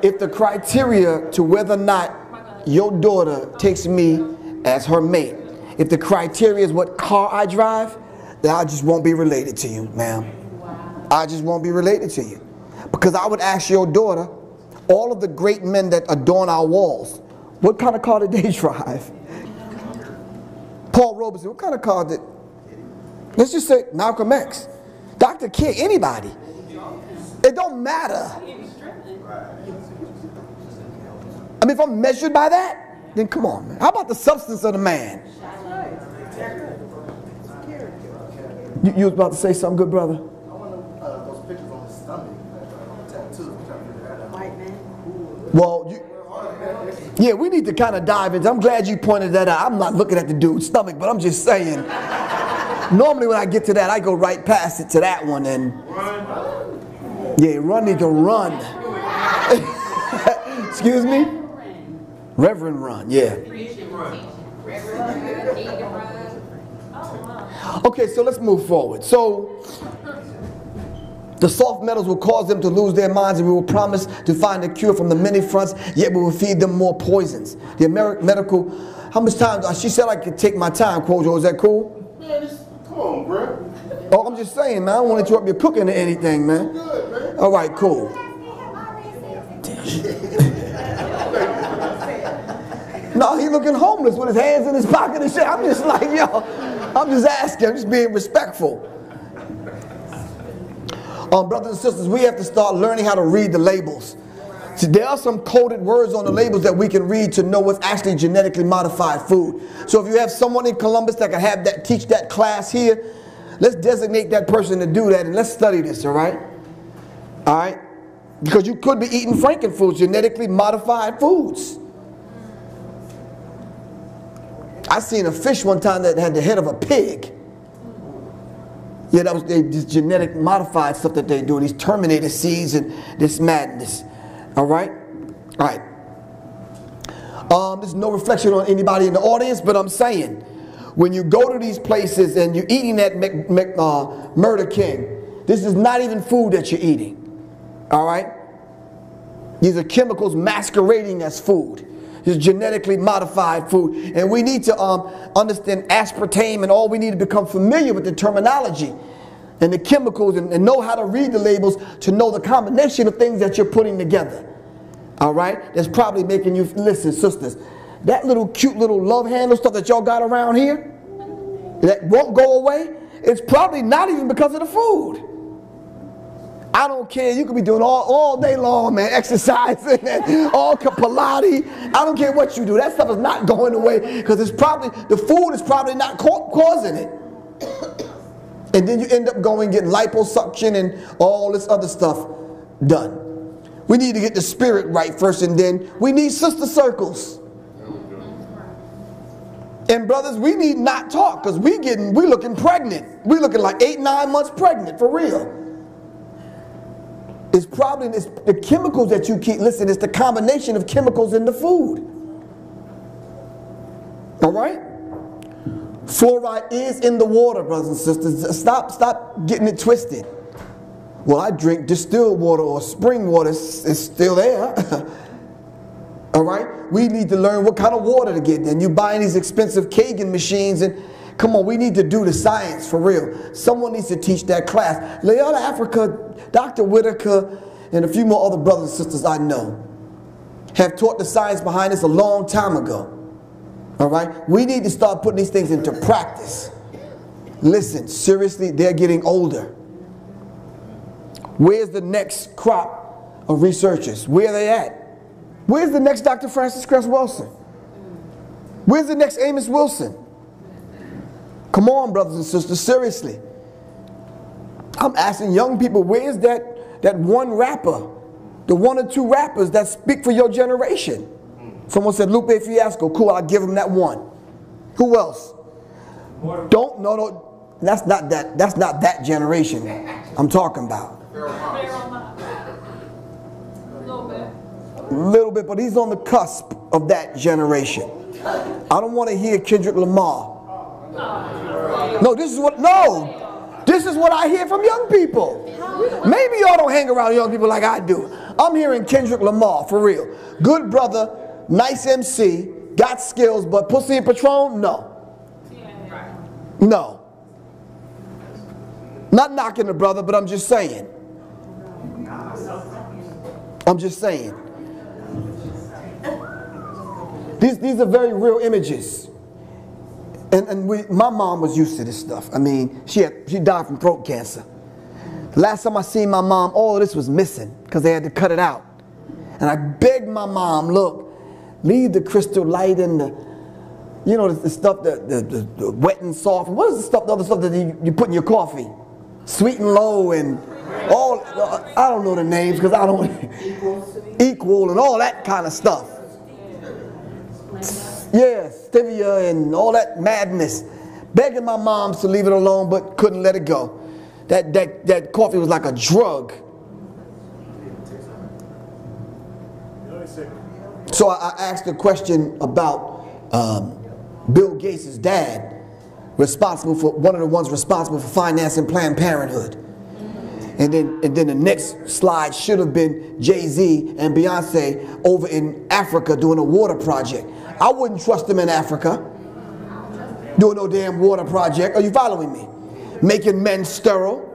If the criteria to whether or not your daughter takes me as her mate, if the criteria is what car I drive, then I just won't be related to you, ma'am. I just won't be related to you. Because I would ask your daughter, all of the great men that adorn our walls, what kind of car did they drive? Paul Robeson, what kind of car did, let's just say Malcolm X, Dr. King, anybody. It don't matter. I mean, if I'm measured by that, then come on, man. How about the substance of the man? You was about to say something, good brother? I want those pictures on his stomach. Tattoos. White man. Well, yeah, we need to kind of dive into. I'm glad you pointed that out. I'm not looking at the dude's stomach, but I'm just saying. Normally when I get to that, I go right past it to that one and yeah, run need to run. Excuse me? Reverend Run, yeah. Okay, so let's move forward. So the soft metals will cause them to lose their minds, and we will promise to find a cure from the many fronts, yet we will feed them more poisons. The medical, how much time? She said I could take my time, Quojo. Is that cool? Man, come on, bro. Oh, I'm just saying, man. I don't want to interrupt your cooking or anything, man. Good, man. All right, cool. No, he looking homeless with his hands in his pocket and shit. I'm just like, yo, I'm just asking. I'm just being respectful. Brothers and sisters, we have to start learning how to read the labels. See, there are some coded words on the labels that we can read to know what's actually genetically modified food. So if you have someone in Columbus that can have that, teach that class here, let's designate that person to do that and let's study this, all right? All right? Because you could be eating frankenfoods, genetically modified foods. I seen a fish one time that had the head of a pig. Yeah, that was this genetic modified stuff that they do, these terminator seeds and this madness. All right? All right. There's no reflection on anybody in the audience, but I'm saying, when you go to these places and you're eating that Murder King, this is not even food that you're eating. All right? These are chemicals masquerading as food. This is genetically modified food. And we need to understand aspartame, and all we need to become familiar with the terminology and the chemicals and know how to read the labels to know the combination of things that you're putting together. All right? That's probably making you, listen, sisters, that little cute little love handle stuff that y'all got around here that won't go away, it's probably not even because of the food. I don't care. You could be doing all day long, man, exercising and all Pilates. I don't care what you do. That stuff is not going away because it's probably, the food is probably not causing it. And then you end up getting liposuction and all this other stuff done. We need to get the spirit right first, and then we need sister circles. And brothers, we need not talk because we looking pregnant. We looking like 8-9 months pregnant, for real. It's probably the chemicals that you keep. Listen, it's the combination of chemicals in the food. All right? Fluoride is in the water, brothers and sisters. Stop getting it twisted. Well, I drink distilled water or spring water. It's still there. All right? We need to learn what kind of water to get. And you buying these expensive Kagan machines, and come on, we need to do the science for real. Someone needs to teach that class. Leona Africa, Dr. Whitaker, and a few more other brothers and sisters I know have taught the science behind this a long time ago. All right? We need to start putting these things into practice. Listen, seriously, they're getting older. Where's the next crop of researchers? Where are they at? Where's the next Dr. Francis Cress Wilson? Where's the next Amos Wilson? Come on, brothers and sisters, seriously. I'm asking young people, where's that one rapper, the 1 or 2 rappers that speak for your generation? Someone said Lupe Fiasco. Cool, I'll give him that one. Who else? No, that's not that generation I'm talking about. A little bit, but he's on the cusp of that generation. I don't want to hear Kendrick Lamar. No, this is what I hear from young people. Maybe y'all don't hang around young people like I do. I'm hearing Kendrick Lamar, for real. Good brother, nice MC, got skills, but pussy and Patron, no. No. Not knocking the brother, but I'm just saying. I'm just saying. These are very real images. And my mom was used to this stuff. I mean, she died from throat cancer. The last time I seen my mom, all of this was missing because they had to cut it out. And I begged my mom, look, leave the crystal light and the stuff, the wet and soft. What is the stuff, the other stuff that you put in your coffee? Sweet and low and all, I don't know the names because I don't, equal and all that kind of stuff. Yeah, stevia and all that madness. Begging my mom to leave it alone, but couldn't let it go. That coffee was like a drug. So I asked a question about Bill Gates' dad, one of the ones responsible for financing Planned Parenthood. And then the next slide should have been Jay-Z and Beyonce over in Africa doing a water project. I wouldn't trust them in Africa doing no damn water project. Are you following me? Making men sterile.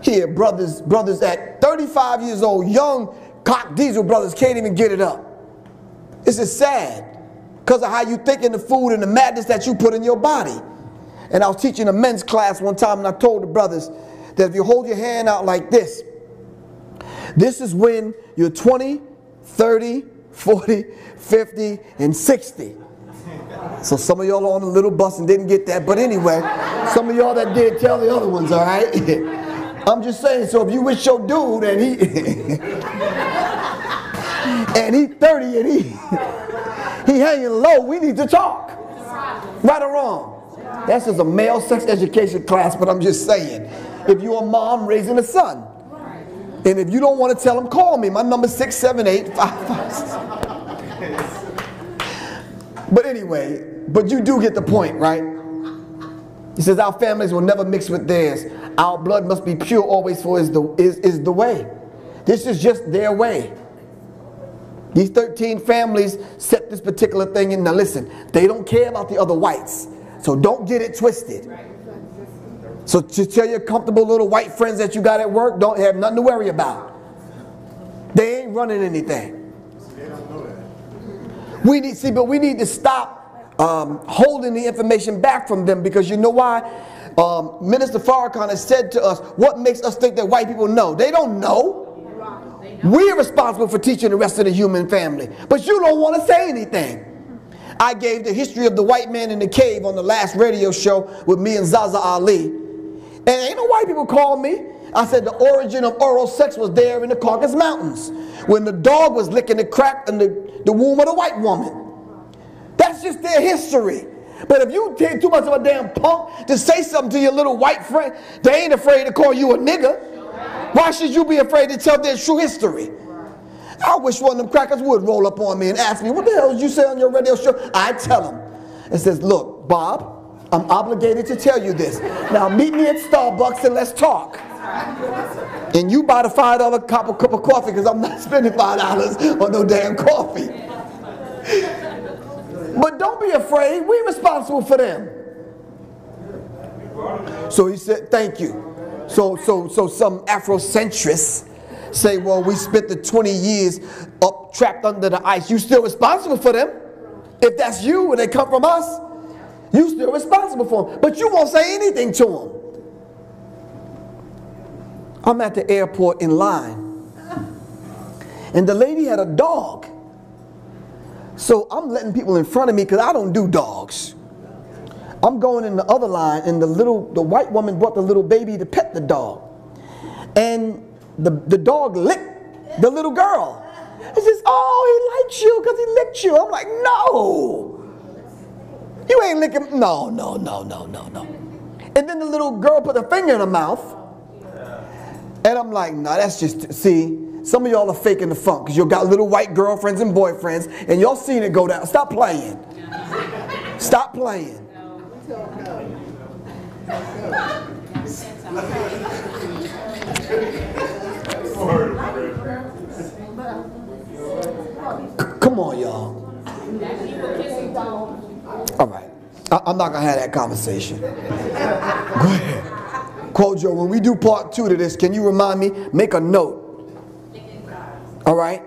Here, brothers at 35 years old, young cock diesel brothers can't even get it up. This is sad because of how you think in the food and the madness that you put in your body. And I was teaching a men's class one time, and I told the brothers that if you hold your hand out like this is when you're 20, 30, 40, 50, and 60. So some of y'all are on the little bus and didn't get that, but anyway, some of y'all that did, tell the other ones, all right? I'm just saying, so if you with your dude and he and he 30 and he hanging low, we need to talk. Right or wrong? That's just a male sex education class, but I'm just saying. If you're a mom raising a son, and if you don't want to tell him, call me. My number is 678-556. But anyway, but you do get the point, right? He says our families will never mix with theirs. Our blood must be pure always, for is the way. This is just their way. These 13 families set this particular thing in. Now listen, they don't care about the other whites. So don't get it twisted. So to tell your comfortable little white friends that you got at work, don't have nothing to worry about. They ain't running anything. We need to stop holding the information back from them, because you know why? Minister Farrakhan has said to us, what makes us think that white people know? They don't know. We're responsible for teaching the rest of the human family. But you don't want to say anything. I gave the history of the white man in the cave on the last radio show with me and Zaza Ali. And ain't no white people called me. I said the origin of oral sex was there in the Caucasus Mountains, when the dog was licking the crack in the womb of the white woman. That's just their history. But if you take too much of a damn punk to say something to your little white friend, they ain't afraid to call you a nigga. Why should you be afraid to tell their true history? I wish one of them crackers would roll up on me and ask me, what the hell did you say on your radio show? I tell them. It says, look, Bob, I'm obligated to tell you this. Now meet me at Starbucks and let's talk. And you buy the $5 cup of coffee, because I'm not spending $5 on no damn coffee. But don't be afraid. We're responsible for them. So he said, thank you. So some Afrocentrists say, well, we spent the 20 years up trapped under the ice. You still responsible for them. If that's you and they come from us, you still responsible for them. But you won't say anything to them. I'm at the airport in line, and the lady had a dog. So I'm letting people in front of me because I don't do dogs. I'm going in the other line, and the white woman brought the little baby to pet the dog. And the dog licked the little girl. It says, oh, he likes you because he licked you. I'm like, no. You ain't licking. No. And then the little girl put a finger in her mouth. And I'm like, no, that's just, see, some of y'all are faking the funk because you got little white girlfriends and boyfriends and y'all seen it go down. Stop playing. Stop playing. Come on, y'all. All right. I'm not going to have that conversation. Go ahead. Kojo, when we do part 2 to this, can you remind me? Make a note. All right?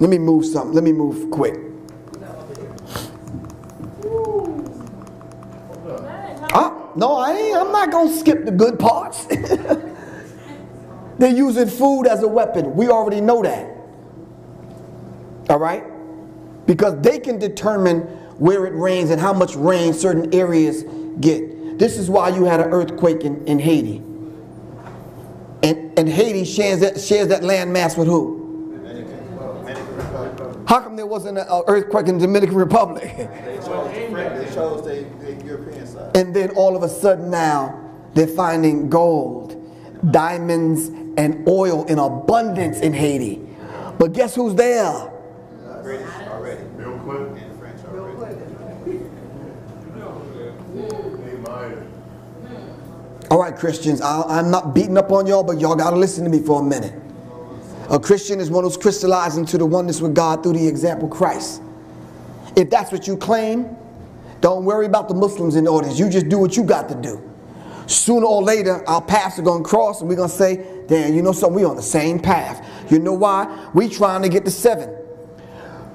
Let me move something. Let me move quick. No, I'm not going to skip the good parts. They're using food as a weapon. We already know that. All right? Because they can determine where it rains and how much rain certain areas get. This is why you had an earthquake in Haiti. And Haiti shares that land mass with who? How come there wasn't an earthquake in the Dominican Republic? They chose the European side. And then all of a sudden now, they're finding gold, diamonds, and oil in abundance in Haiti. But guess who's there? British already. Bill Clinton and the French already. All right, Christians, I'm not beating up on y'all, but y'all got to listen to me for a minute. A Christian is one who's crystallized into the oneness with God through the example of Christ. If that's what you claim, don't worry about the Muslims in the audience. You just do what you got to do. Sooner or later, our paths are going to cross and we're going to say, damn, you know something, we're on the same path. You know why? We trying to get to 7.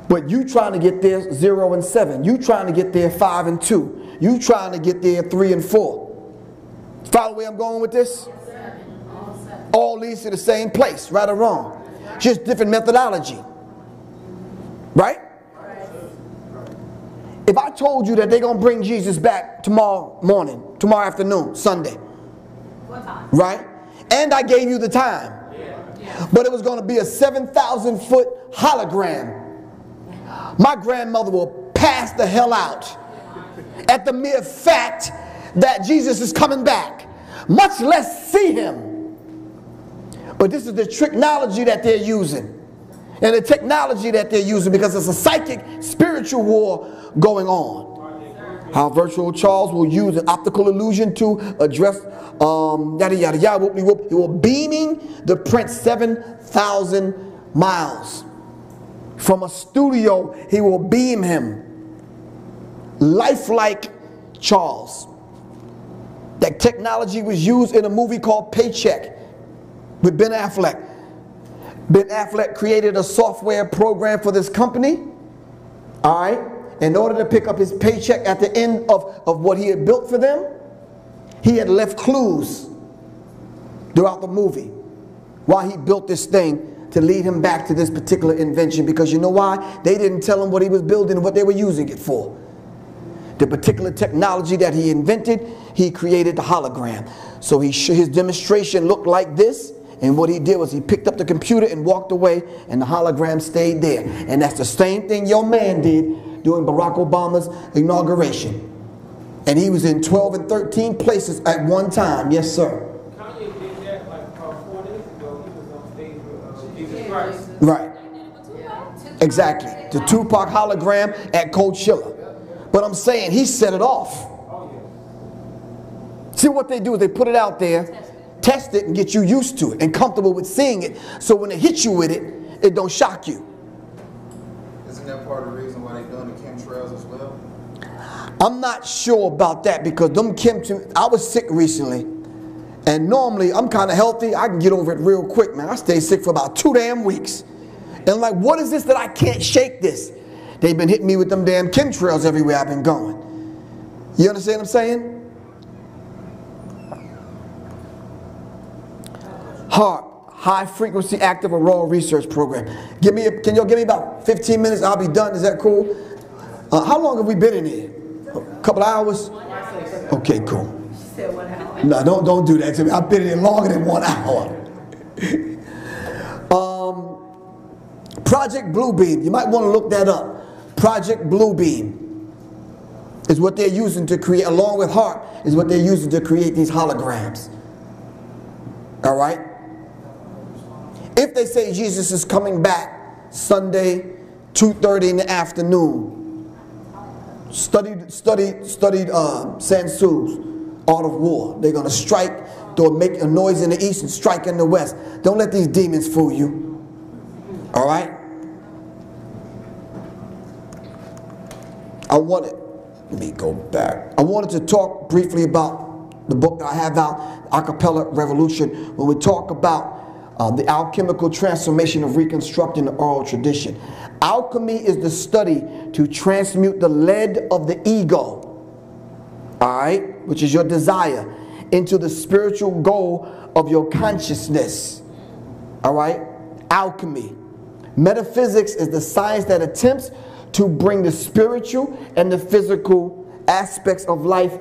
But you trying to get there 0 and 7. You trying to get there 5 and 2. You trying to get there 3 and 4. Follow where I'm going with this? All leads to the same place, right or wrong. Just different methodology. Right? If I told you that they're going to bring Jesus back tomorrow morning, tomorrow afternoon, Sunday. What time? Right? And I gave you the time. But it was going to be a 7,000-foot hologram. My grandmother will pass the hell out at the mere fact that Jesus is coming back, much less see him. But this is the technology that they're using. And the technology that they're using, because it's a psychic, spiritual war going on. How virtual Charles will use an optical illusion to address yada yada yada whoop whoop. He will beaming the prince 7,000 miles. From a studio, he will beam him. Lifelike Charles. That technology was used in a movie called Paycheck with Ben Affleck. Ben Affleck created a software program for this company. All right. In order to pick up his paycheck at the end of what he had built for them, he had left clues throughout the movie while he built this thing to lead him back to this particular invention. Because you know why? They didn't tell him what he was building and what they were using it for. The particular technology that he invented, he created the hologram. So his demonstration looked like this. And what he did was he picked up the computer and walked away, and the hologram stayed there. And that's the same thing your man did during Barack Obama's inauguration. And he was in 12 and 13 places at one time. Yes, sir. Kanye did that like 4 days ago. He was on stage with Jesus Christ. Right. Exactly. The Tupac hologram at Coachella. But I'm saying he set it off. See, what they do is they put it out there, test it, and get you used to it and comfortable with seeing it. So when they hit you with it, it don't shock you. Isn't that part of the reason why they're doing the chemtrails as well? I'm not sure about that, because them I was sick recently, and normally I'm kind of healthy. I can get over it real quick, man. I stayed sick for about 2 damn weeks. And I'm like, what is this that I can't shake this? They've been hitting me with them damn chemtrails everywhere I've been going. You understand what I'm saying? HAARP, High Frequency Active Auroral Research Program. Can y'all give me about 15 minutes? I'll be done. Is that cool? How long have we been in here? A couple hours? Okay, cool. No, don't do that. I've been in here longer than 1 hour. Project Bluebeam. You might want to look that up. Project Bluebeam is what they're using to create, along with HAARP, is what they're using to create these holograms. All right? If they say Jesus is coming back Sunday, 2:30 in the afternoon, studied Sun Tzu's Art of War. They're going to strike, they'll make a noise in the east and strike in the west. Don't let these demons fool you. All right? Let me go back. I wanted to talk briefly about the book that I have out, Acapella Revolution, when we talk about the alchemical transformation of reconstructing the oral tradition. Alchemy is the study to transmute the lead of the ego, all right, which is your desire, into the spiritual goal of your consciousness. All right? Alchemy. Metaphysics is the science that attempts to bring the spiritual and the physical aspects of life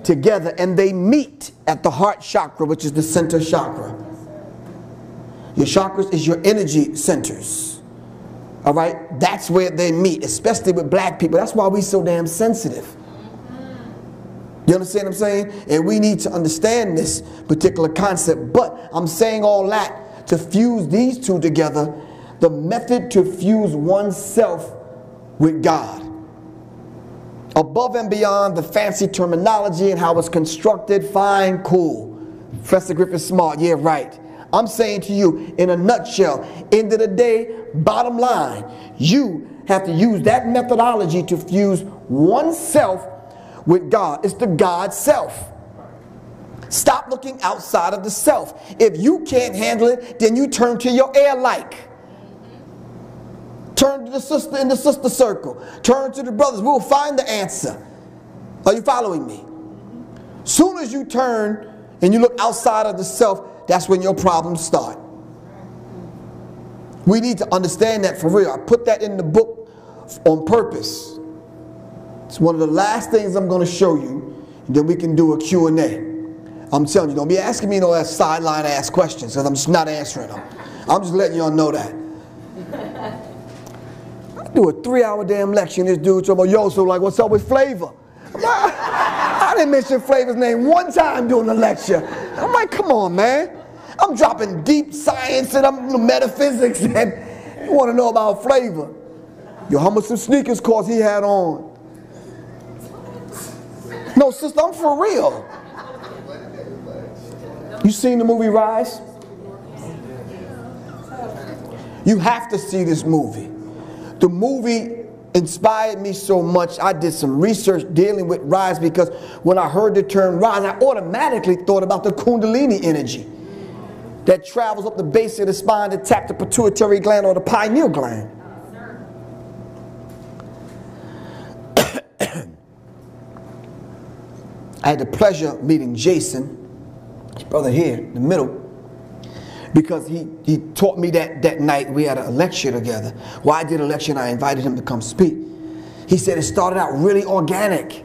together, and they meet at the heart chakra, which is the center chakra. Your chakras is your energy centers. All right? That's where they meet, especially with black people. That's why we're so damn sensitive. You understand what I'm saying? And we need to understand this particular concept. But I'm saying all that to fuse these two together, the method to fuse oneself with God. Above and beyond the fancy terminology and how it's constructed, fine, cool. Professor Griff is smart, yeah, right. I'm saying to you, in a nutshell, end of the day, bottom line, you have to use that methodology to fuse oneself with God. It's the God self. Stop looking outside of the self. If you can't handle it, then you turn to your air-like. Turn to the sister in the sister circle. Turn to the brothers. We'll find the answer. Are you following me? Soon as you turn and you look outside of the self, that's when your problems start. We need to understand that for real. I put that in the book on purpose. It's one of the last things I'm going to show you, and then we can do a Q&A. I'm telling you, don't be asking me no sideline ass questions because I'm just not answering them. I'm just letting y'all know that. I do a 3-hour damn lecture and this dude talking about, yo, so like, what's up with Flavor? I didn't mention Flavor's name one time during the lecture. I'm like, come on, man. I'm dropping deep science and metaphysics, and you want to know about Flavor. Yo, how much some sneakers cost he had on? No, sister, I'm for real. You seen the movie Rise? You have to see this movie. The movie inspired me so much. I did some research dealing with Rise because when I heard the term Rise, I automatically thought about the Kundalini energy that travels up the base of the spine to tap the pituitary gland or the pineal gland. I had the pleasure of meeting Jason, his brother here in the middle, because he taught me that night. We had a lecture together. Well, I did a lecture and I invited him to come speak. He said it started out really organic.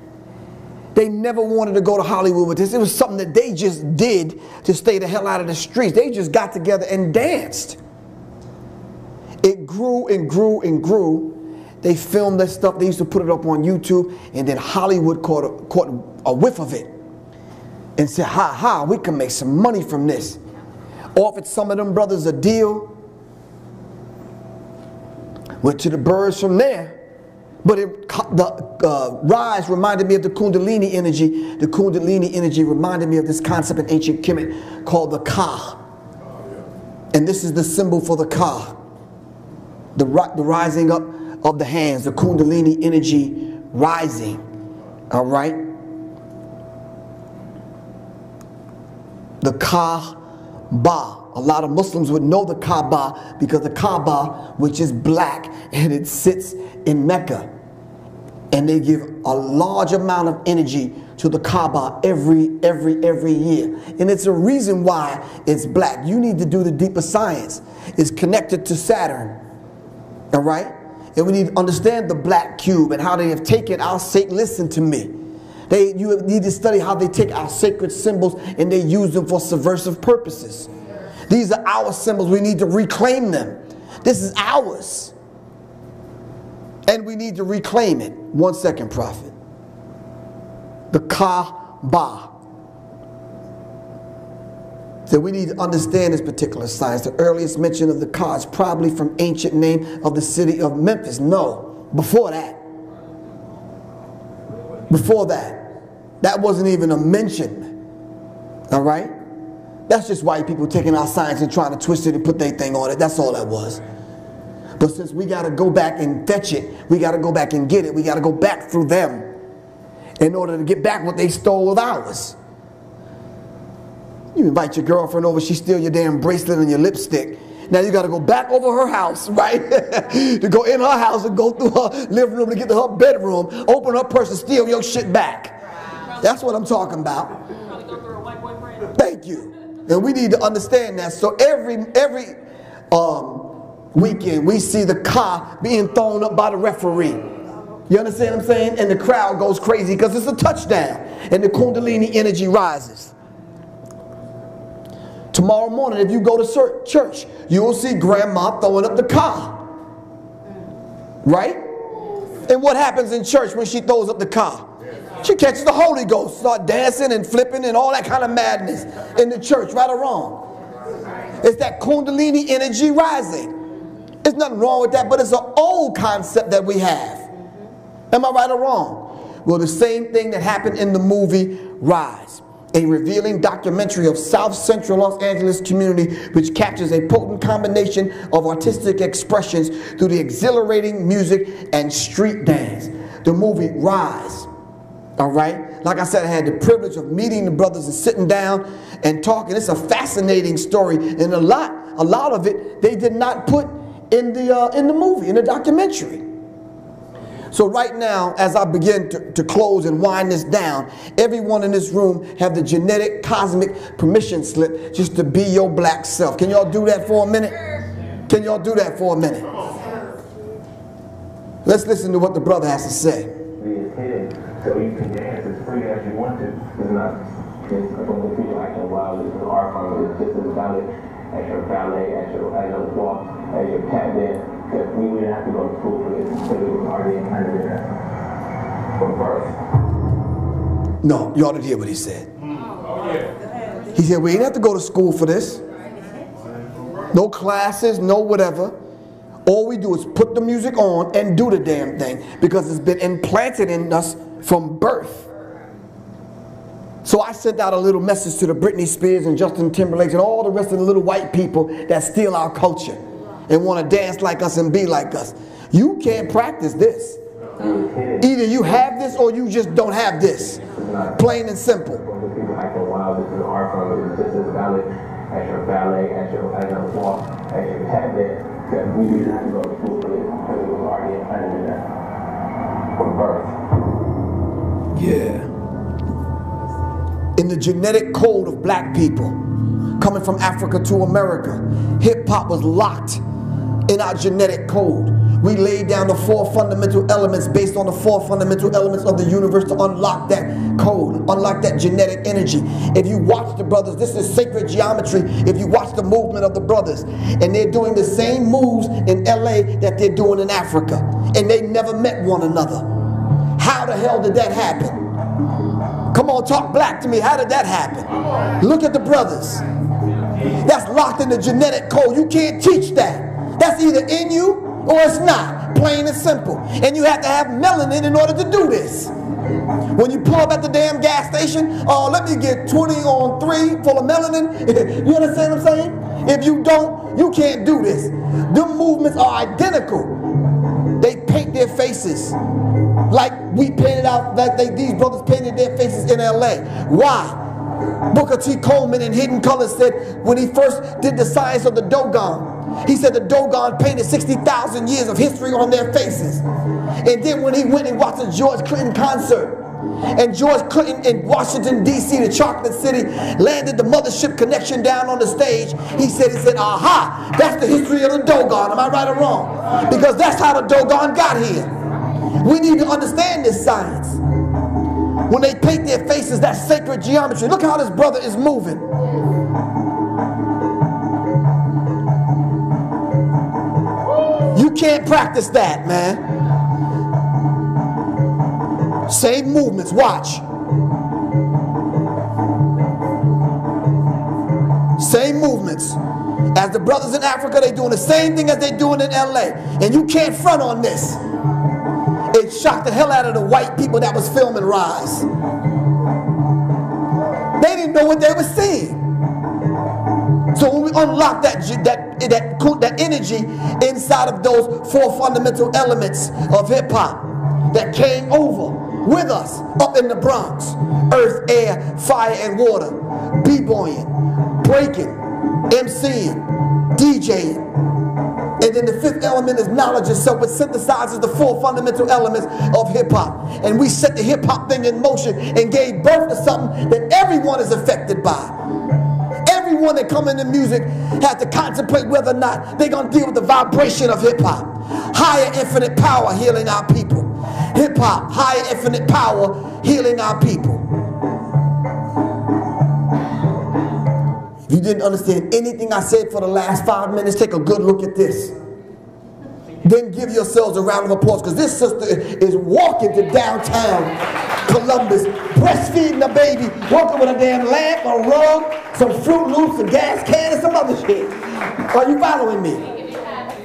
They never wanted to go to Hollywood with this. It was something that they just did to stay the hell out of the streets. They just got together and danced. It grew and grew and grew. They filmed that stuff. They used to put it up on YouTube, and then Hollywood caught a whiff of it and said, ha, we can make some money from this. Offered some of them brothers a deal. Went to the birds from there. But the Rise reminded me of the Kundalini energy. The Kundalini energy reminded me of this concept in ancient Kemet called the Ka. And this is the symbol for the Ka. The rising up of the hands, the Kundalini energy rising. All right? The Kaaba. A lot of Muslims would know the Kaaba because the Kaaba, which is black, and it sits in Mecca. And they give a large amount of energy to the Kaaba every year. And it's a reason why it's black. You need to do the deeper science. It's connected to Saturn. All right? And we need to understand the black cube and how they have taken our sacred, listen to me. You need to study how they take our sacred symbols and they use them for subversive purposes. These are our symbols. We need to reclaim them. This is ours. And we need to reclaim it. 1 second, Prophet. The Kaaba. So we need to understand this particular science. The earliest mention of the Ka is probably from ancient name of the city of Memphis. No, before that. Before that. That wasn't even a mention. All right? That's just white people taking our science and trying to twist it and put their thing on it. That's all that was. But since we got to go back and fetch it, we got to go back and get it. We got to go back through them in order to get back what they stole of ours. You invite your girlfriend over, she steal your damn bracelet and your lipstick. Now you got to go back over her house, right? To go in her house and go through her living room to get to her bedroom, open her purse and steal your shit back. That's what I'm talking about. Thank you. And we need to understand that. So every weekend we see the Ka being thrown up by the referee. You understand what I'm saying? And the crowd goes crazy because it's a touchdown. And the Kundalini energy rises. Tomorrow morning, if you go to church, you will see grandma throwing up the Ka. Right? And what happens in church when she throws up the Ka? She catches the Holy Ghost, start dancing and flipping and all that kind of madness in the church, right or wrong. It's that Kundalini energy rising. There's nothing wrong with that, but it's an old concept that we have. Am I right or wrong? Well, the same thing that happened in the movie Rise, a revealing documentary of South Central Los Angeles community which captures a potent combination of artistic expressions through the exhilarating music and street dance. The movie Rise. All right, like I said, I had the privilege of meeting the brothers and sitting down and talking. It's a fascinating story, and a lot of it they did not put in the movie, in the documentary. So right now, as I begin to close and wind this down, everyone in this room have the genetic cosmic permission slip just to be your black self. Can y'all do that for a minute? Can y'all do that for a minute? Let's listen to what the brother has to say. So you can dance as free as you want to. It's not Because when the people acting wild, this is art form. It's just as valid as your ballet, as your walk, as your tap dance. Because we wouldn't have to go to school for this, because it was already implanted in us from birth. No, you ought to hear what he said. He said, we didn't have to go to school for this. No classes, no whatever. All we do is put the music on and do the damn thing, because it's been implanted in us from birth. So I sent out a little message to the Britney Spears and Justin Timberlakes and all the rest of the little white people that steal our culture and want to dance like us and be like us. You can't practice this. Either you have this or you just don't have this. Plain and simple. When the people acting wild, this is art form. It's just as valid as your ballet, as your walk, as your tap dance. Because we didn't have to go to school for this, because it was already implanted in us from birth. Yeah. In the genetic code of black people, coming from Africa to America, hip-hop was locked in our genetic code. We laid down the 4 fundamental elements based on the 4 fundamental elements of the universe to unlock that code, unlock that genetic energy. If you watch the brothers, this is sacred geometry. If you watch the movement of the brothers, and they're doing the same moves in LA that they're doing in Africa, and they never met one another. How the hell did that happen? Come on, talk black to me. How did that happen? Look at the brothers. That's locked in the genetic code. You can't teach that. That's either in you or it's not. Plain and simple. And you have to have melanin in order to do this. When you pull up at the damn gas station, oh, let me get 20 on 3 full of melanin. You understand what I'm saying? If you don't, you can't do this. Them movements are identical. They paint their faces like we painted out, like these brothers painted their faces in LA. Why? Booker T. Coleman in Hidden Colors said when he first did the science of the Dogon, he said the Dogon painted 60,000 years of history on their faces. And then when he went and watched the George Clinton concert, and George Clinton in Washington, D.C., the chocolate city, landed the mothership connection down on the stage, he said, aha, that's the history of the Dogon. Am I right or wrong? Because that's how the Dogon got here. We need to understand this science. When they paint their faces, that's sacred geometry. Look how this brother is moving. You can't practice that, man. Same movements, watch. Same movements. As the brothers in Africa, they're doing the same thing as they're doing in LA. And you can't front on this. It shocked the hell out of the white people that was filming Rise. They didn't know what they were seeing. So when we unlock that energy inside of those 4 fundamental elements of hip-hop that came over with us up in the Bronx, earth, air, fire, and water, b-boying, breaking, MCing, DJing. And then the 5th element is knowledge itself, which synthesizes the 4 fundamental elements of hip-hop. And we set the hip-hop thing in motion and gave birth to something that everyone is affected by. Everyone that come into music has to contemplate whether or not they're going to deal with the vibration of hip-hop. Higher infinite power healing our people. Hip-hop, higher infinite power healing our people. If you didn't understand anything I said for the last 5 minutes, take a good look at this. Then give yourselves a round of applause, because this sister is walking to downtown Columbus, breastfeeding a baby, walking with a damn lamp, a rug, some Fruit Loops, a gas can, and some other shit. Are you following me?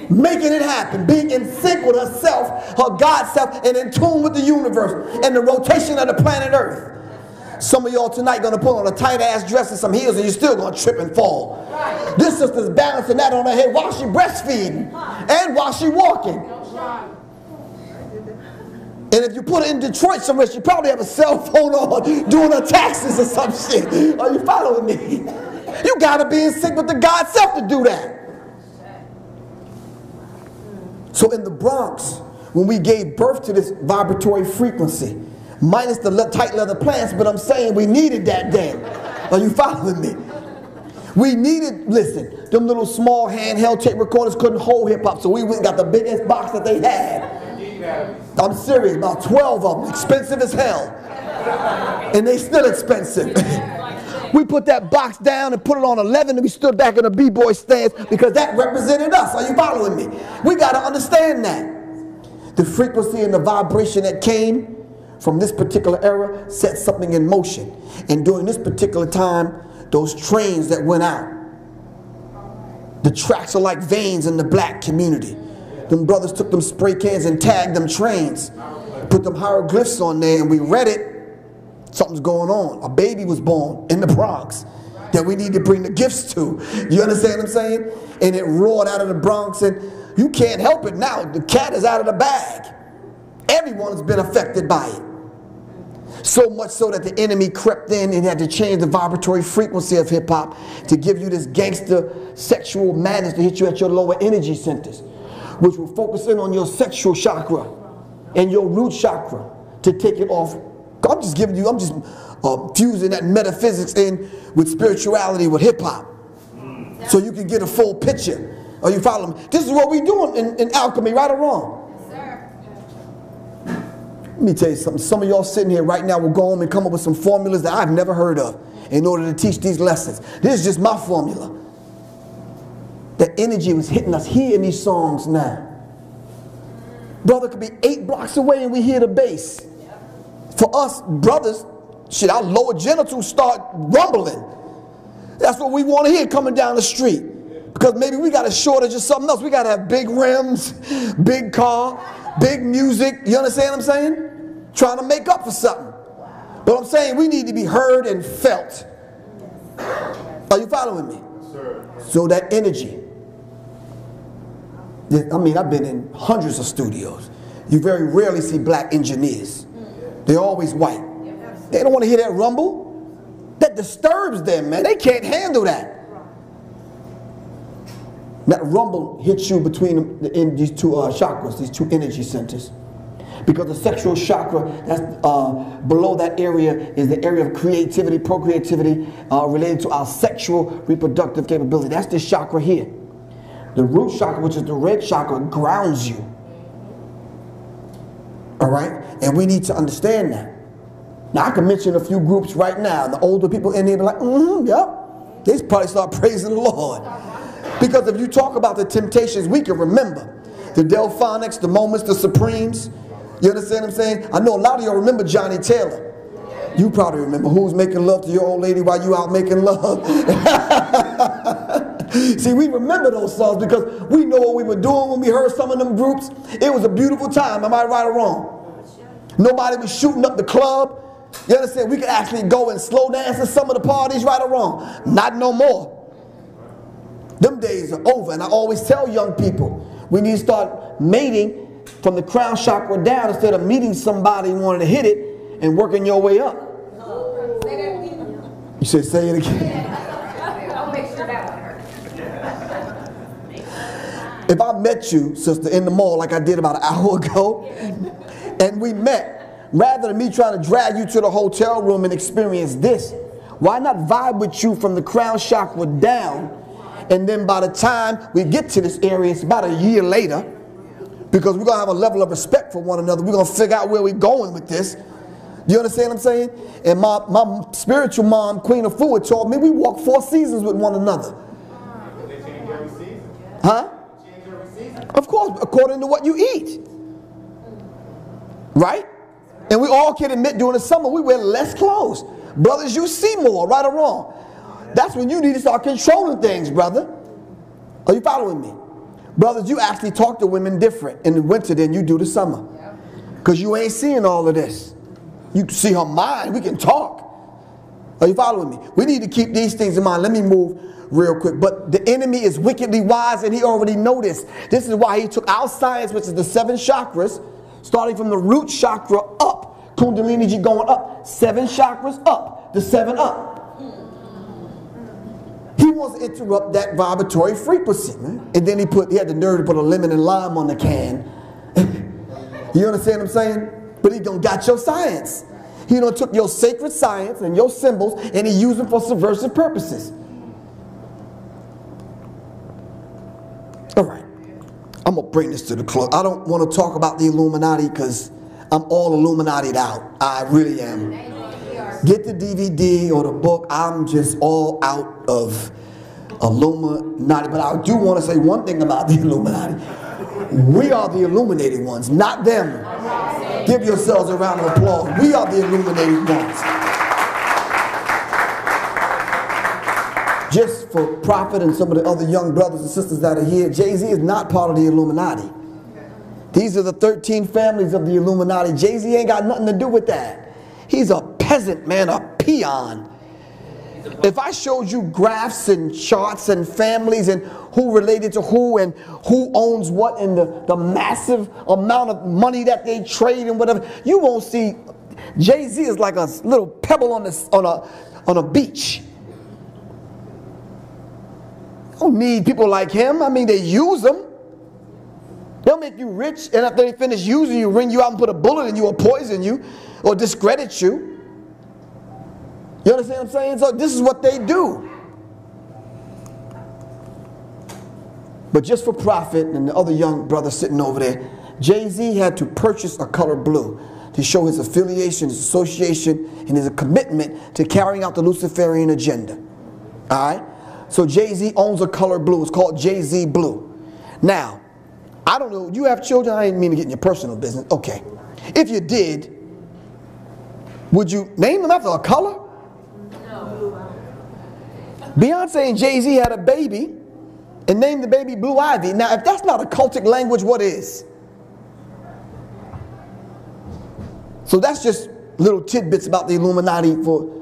Making it happen, being in sync with herself, her God self, and in tune with the universe and the rotation of the planet Earth. Some of y'all tonight gonna put on a tight ass dress and some heels, and you're still gonna trip and fall. This sister's balancing that on her head while she breastfeeding and while she walking. And if you put her in Detroit somewhere, she probably have a cell phone on doing her taxes or some shit. Are you following me? You gotta be in sync with the God self to do that. So in the Bronx, when we gave birth to this vibratory frequency, minus the tight leather plants, but I'm saying we needed that then. Are you following me? We needed, listen, them little small handheld tape recorders couldn't hold hip-hop, so we went and got the biggest box that they had. I'm serious, about 12 of them, expensive as hell. And they still expensive. We put that box down and put it on 11 and we stood back in a b-boy stance because that represented us. Are you following me? We got to understand that. The frequency and the vibration that came from this particular era set something in motion. And during this particular time, those trains that went out, the tracks are like veins in the black community. Them brothers took them spray cans and tagged them trains, put them hieroglyphs on there, and we read it. Something's going on. A baby was born in the Bronx that we need to bring the gifts to. You understand what I'm saying? And it roared out of the Bronx, and you can't help it now. The cat is out of the bag. Everyone has been affected by it. So much so that the enemy crept in and had to change the vibratory frequency of hip-hop to give you this gangster sexual madness to hit you at your lower energy centers, which will focus in on your sexual chakra and your root chakra to take it off. I'm just fusing that metaphysics in with spirituality with hip-hop so you can get a full picture. Are you following me? This is what we're doing in alchemy, right or wrong? Let me tell you something. Some of y'all sitting here right now will go home and come up with some formulas that I've never heard of in order to teach these lessons. This is just my formula. The energy was hitting us here in these songs now. Brother could be 8 blocks away and we hear the bass. For us brothers, shit, our lower genitals start rumbling. That's what we want to hear coming down the street. Because maybe we got a shortage of something else. We got to have big rims, big car, big music. You understand what I'm saying? Trying to make up for something. But I'm saying we need to be heard and felt. Are you following me? Sir. So that energy. I mean, I've been in hundreds of studios. You very rarely see black engineers. They're always white. They don't want to hear that rumble. That disturbs them, man. They can't handle that. That rumble hits you between these two chakras, these two energy centers. Because the sexual chakra, that's below that area, is the area of creativity, procreativity, related to our sexual reproductive capability. That's this chakra here. The root chakra, which is the red chakra, grounds you. All right? And we need to understand that. Now, I can mention a few groups right now. The older people in here be like, yep. They probably start praising the Lord. Because if you talk about the Temptations, we can remember. The Delphonics, the Moments, the Supremes. You understand what I'm saying? I know a lot of y'all remember Johnny Taylor. You probably remember Who's Making Love to Your Old Lady While You Out Making Love. See, we remember those songs because we know what we were doing when we heard some of them groups. It was a beautiful time. Am I right or wrong? Nobody was shooting up the club. You understand? We could actually go and slow dance at some of the parties, right or wrong. Not no more. Them days are over. And I always tell young people, we need to start mating from the crown chakra down instead of meeting somebody who wanted to hit it and working your way up. You said say it again. I'll make sure that one hurts. If I met you, sister, in the mall like I did about an hour ago, and we met, rather than me trying to drag you to the hotel room and experience this, why not vibe with you from the crown chakra down? And then by the time we get to this area, it's about a year later, because we're going to have a level of respect for one another. We're going to figure out where we're going with this. You understand what I'm saying? And my spiritual mom, Queen of Food, told me we walk 4 seasons with one another. They change every season. Huh? They change every season. Of course, according to what you eat. Right? And we all can admit during the summer we wear less clothes. Brothers, you see more, right or wrong. That's when you need to start controlling things, brother. Are you following me? Brothers, you actually talk to women different in the winter than you do the summer. Because you ain't seeing all of this. You can see her mind. We can talk. Are you following me? We need to keep these things in mind. Let me move real quick. But the enemy is wickedly wise, and he already noticed. This is why he took our science, which is the 7 chakras, starting from the root chakra up. Kundalini G going up. 7 chakras up. The 7 up. He wants to interrupt that vibratory frequency, man. And then he had the nerve to put a lemon and lime on the can. You understand what I'm saying? But he done got your science. He done took your sacred science and your symbols and he used them for subversive purposes. All right. I'm going to bring this to the close. I don't want to talk about the Illuminati because I'm all Illuminati'd out. I really am. Get the DVD or the book. I'm just all out of Illuminati. But I do want to say one thing about the Illuminati. We are the illuminated ones, not them. Give yourselves a round of applause. We are the illuminated ones. Just for Prophet and some of the other young brothers and sisters that are here, Jay-Z is not part of the Illuminati. These are the 13 families of the Illuminati. Jay-Z ain't got nothing to do with that. He's a peasant, man, a peon. If I showed you graphs and charts and families and who related to who and who owns what and the massive amount of money that they trade and whatever, you won't see. Jay-Z is like a little pebble on a beach. Don't need people like him. I mean, they use them. They'll make you rich, and after they finish using you, ring you out and put a bullet in you or poison you or discredit you. You understand what I'm saying? So this is what they do. But just for Prophet and the other young brother sitting over there, Jay-Z had to purchase a color blue to show his affiliation, his association, and his commitment to carrying out the Luciferian agenda. All right? So Jay-Z owns a color blue. It's called Jay-Z Blue. Now, I don't know. You have children? I didn't mean to get in your personal business. Okay. If you did, would you name them after a color? Beyonce and Jay-Z had a baby and named the baby Blue Ivy. Now, if that's not a cultic language, what is? So that's just little tidbits about the Illuminati for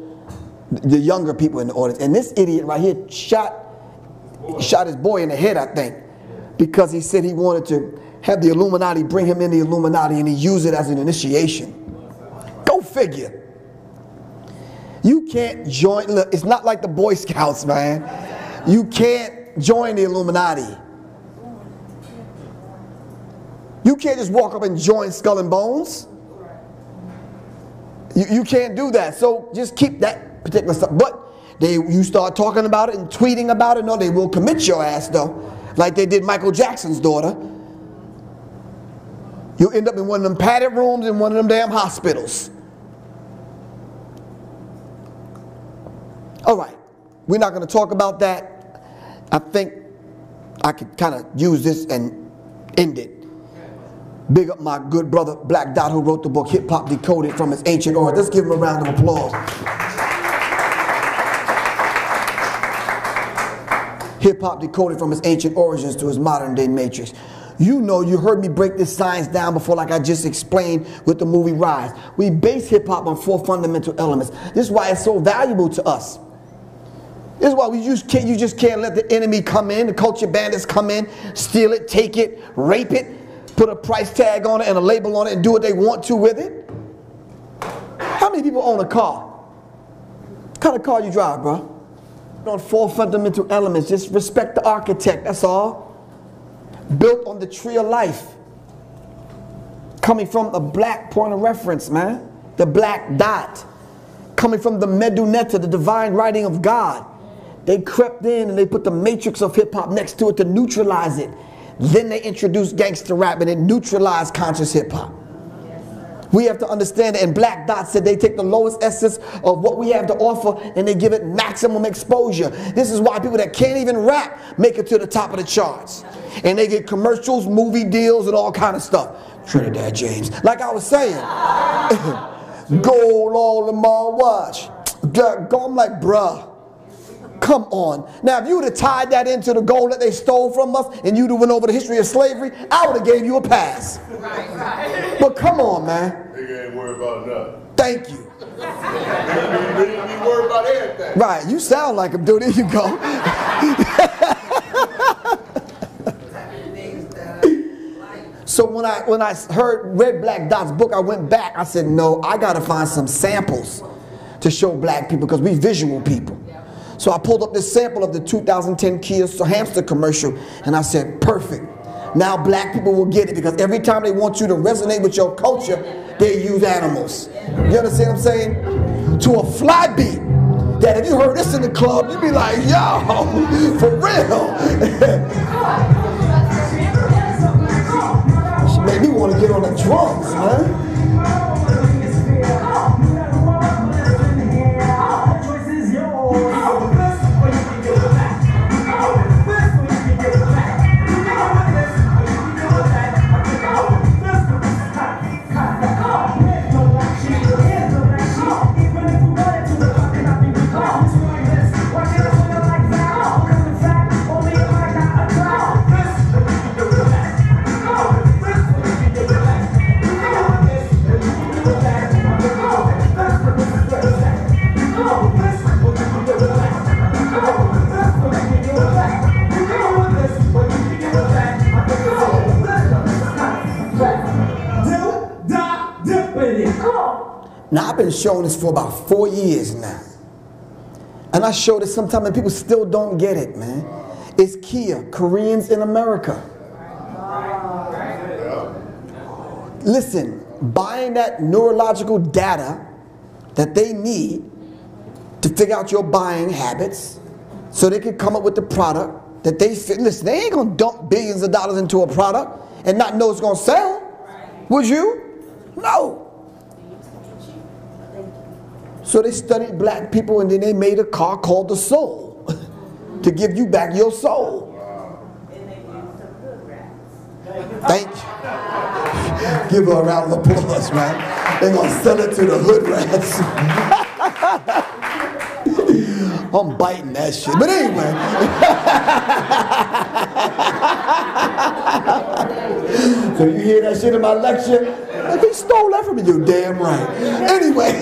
the younger people in the audience. And this idiot right here shot his boy in the head, I think, because he said he wanted to have the Illuminati bring him in the Illuminati and he used it as an initiation. Go figure. You can't join, look, it's not like the Boy Scouts, man. You can't join the Illuminati. You can't just walk up and join Skull and Bones. You can't do that. So just keep that particular stuff. But you start talking about it and tweeting about it, no, they will commit your ass though. Like they did Michael Jackson's daughter. You'll end up in one of them padded rooms in one of them damn hospitals. All right, we're not going to talk about that. I think I could kind of use this and end it. Big up my good brother Black Dot who wrote the book Hip Hop Decoded from its ancient origins. Let's give him a round of applause. Hip Hop Decoded from its ancient origins to its modern day matrix. You know, you heard me break this science down before, like I just explained with the movie Rise. We base hip hop on 4 fundamental elements. This is why it's so valuable to us. This is why you just can't let the enemy come in, the culture bandits come in, steal it, take it, rape it, put a price tag on it and a label on it and do what they want to with it. How many people own a car? What kind of car you drive, bro? On 4 fundamental elements. Just respect the architect, that's all. Built on the tree of life. Coming from a black point of reference, man. The black dot. Coming from the Medunetta, the divine writing of God. They crept in and they put the matrix of hip-hop next to it to neutralize it. Then they introduced gangster rap and it neutralized conscious hip-hop. We have to understand that, and Black Dot said they take the lowest essence of what we have to offer and they give it maximum exposure. This is why people that can't even rap make it to the top of the charts. And they get commercials, movie deals, and all kind of stuff. Trinidad James. Like I was saying, gold all in my watch. I'm like, bruh. Come on. Now, if you would have tied that into the gold that they stole from us and you'd have went over the history of slavery, I would have gave you a pass. Right. But come on, man. Nigga ain't worried about nothing. Thank you. They didn't be worried about everything. Right. You sound like him, dude. There you go. So when I read Black Dot's book, I went back. I said, no, I got to find some samples to show black people because we visual people. So I pulled up this sample of the 2010 Kia hamster commercial and I said, perfect. Now black people will get it because every time they want you to resonate with your culture, they use animals. You understand what I'm saying? To a fly beat that if you heard this in the club, you'd be like, yo, for real. She made me want to get on the drums, man. Now, I've been showing this for about 4 years now. And I show this sometimes and people still don't get it, man. It's Kia, Koreans in America. Listen, buying that neurological data that they need to figure out your buying habits so they can come up with the product that they fit. Listen, they ain't going to dump billions of dollars into a product and not know it's going to sell. Would you? No. So they studied black people and then they made a car called the Soul to give you back your soul. Thank you. Give her a round of applause, man. They're going to sell it to the hood rats. I'm biting that shit. But anyway. So you hear that shit in my lecture? Like, he stole that from you, damn right. Anyway.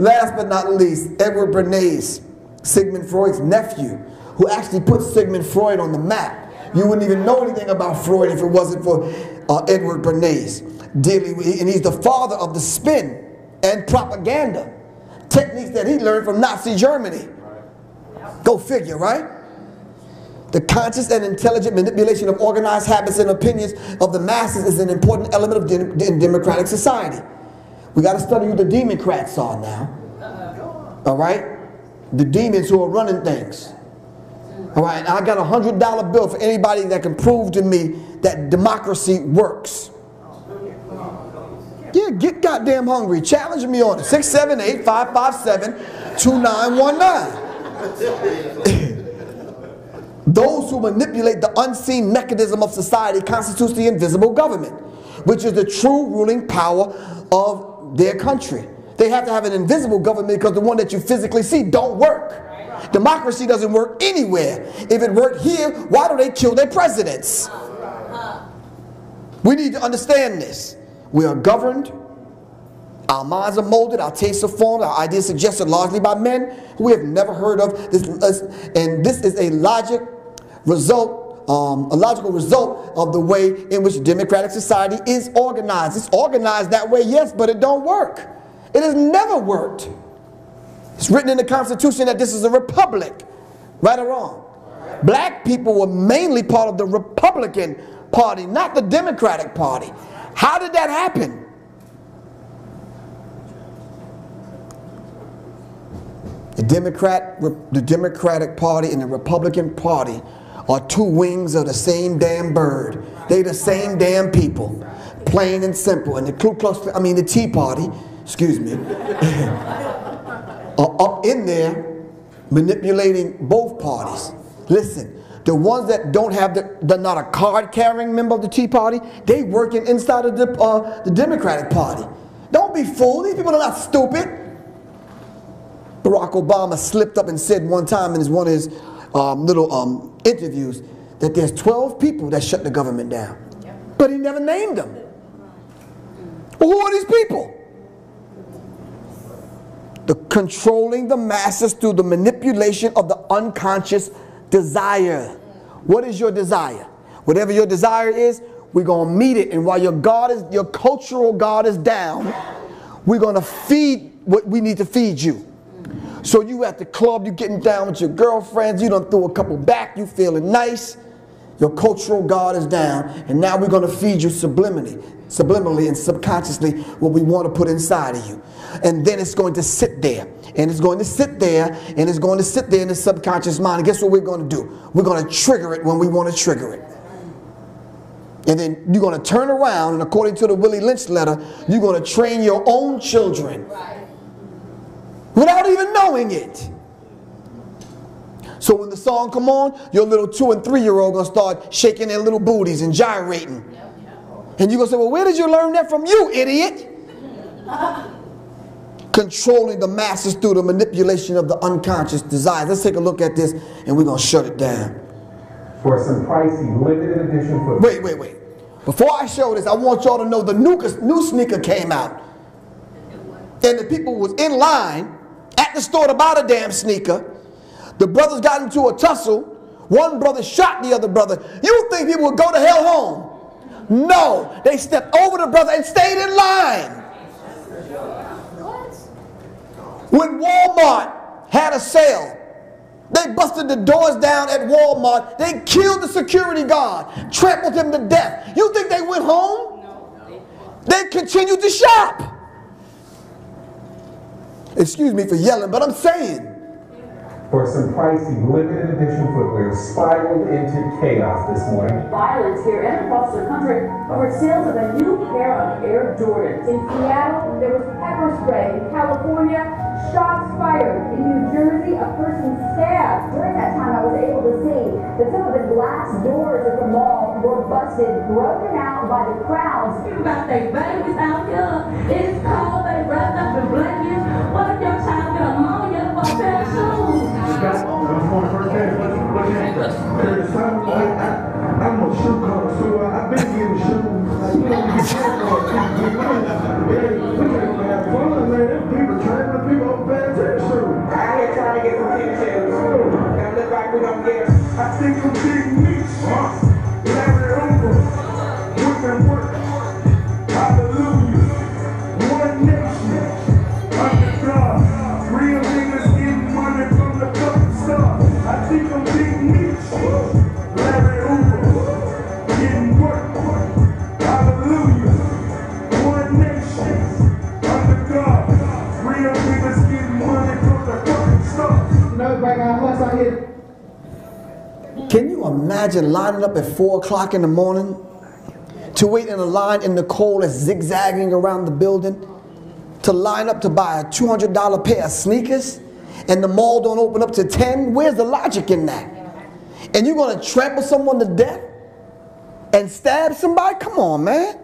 Last but not least, Edward Bernays, Sigmund Freud's nephew, who actually put Sigmund Freud on the map. You wouldn't even know anything about Freud if it wasn't for Edward Bernays. And he's the father of the spin and propaganda techniques that he learned from Nazi Germany. Go figure, right? The conscious and intelligent manipulation of organized habits and opinions of the masses is an important element of in democratic society. We got to study who the Democrats are now. All right? The demons who are running things. All right, I got a $100 bill for anybody that can prove to me that democracy works. Yeah, get goddamn hungry. Challenge me on it. 678-557-2919. Those who manipulate the unseen mechanism of society constitutes the invisible government, which is the true ruling power of their country. They have to have an invisible government because the one that you physically see don't work. Democracy doesn't work anywhere. If it worked here, why do they kill their presidents? We need to understand this. We are governed, our minds are molded, our tastes are formed, our ideas suggested largely by men who we have never heard of. And this is a logical result of the way in which democratic society is organized. It's organized that way, yes, but it don't work. It has never worked. It's written in the Constitution that this is a republic. Right or wrong? Black people were mainly part of the Republican Party, not the Democratic Party. How did that happen? The Democratic Party and the Republican Party are two wings of the same damn bird. They the same damn people. Plain and simple. And the Tea Party, excuse me, are up in there manipulating both parties. Listen, the ones that don't have they're not a card-carrying member of the Tea Party, they working inside of the Democratic Party. Don't be fooled. These people are not stupid. Barack Obama slipped up and said one time in one of his little interviews that there's 12 people that shut the government down. But he never named them. Well, who are these people? Controlling the masses through the manipulation of the unconscious desire. What is your desire? Whatever your desire is, we're going to meet it. And while your cultural God is down, we're going to feed what we need to feed you. So you at the club, you getting down with your girlfriends, you done threw a couple back, you feeling nice. Your cultural God is down, and now we're going to feed you subliminally and subconsciously what we want to put inside of you. And then it's going to sit there, and it's going to sit there, and it's going to sit there in the subconscious mind. And guess what we're going to do? We're going to trigger it when we want to trigger it. And then you're going to turn around, and according to the Willie Lynch letter, you're going to train your own children without even knowing it. So when the song come on, your little 2- and 3-year-old gonna start shaking their little booties and gyrating. And you're gonna say, well, where did you learn that from, you idiot? Controlling the masses through the manipulation of the unconscious desires. Let's take a look at this and we're gonna shut it down. For some pricey limited edition for Wait. Before I show this, I want y'all to know the new sneaker came out. And the people was in line at the store to buy the damn sneaker. The brothers got into a tussle. One brother shot the other brother. You think people would go to hell home No, they stepped over the brother and stayed in line. When Walmart had a sale, they busted the doors down at Walmart. They killed the security guard, trampled him to death. You think they went home? They continued to shop. Excuse me for yelling, but I'm saying. For some pricey limited edition footwear spiraled into chaos this morning. Violence here and across the country over sales of a new pair of Air Jordans. In Seattle, there was pepper spray. In California, shots fired. In New Jersey, a person stabbed. During that time, I was able to see that some of the glass doors at the mall were busted, broken out by the crowds. You got their babies out here. It's cold. They wrapped up in blankets. What if your child get a mama yet for a pair of shoes? I'm a shoe connoisseur. I've been getting shoes. Like, you know, you can't go we can't have fun, man. Them people trying to people over bad tennis shoes. I here trying to get some tennis shoes. Don't look like we don't get them. I think I'm big meat. Larry over. With them work. Hallelujah. One nation. Under God. Real niggas getting money from the fucking start. I think I'm big meat. Larry over. Getting work. Hallelujah. One nation. Under God. Real niggas getting money from the fucking start. You know, back out here. Can you imagine lining up at 4 o'clock in the morning to wait in a line in the cold that's zigzagging around the building, to line up to buy a $200 pair of sneakers, and the mall don't open up to 10? Where's the logic in that? And you're going to trample someone to death and stab somebody? Come on, man.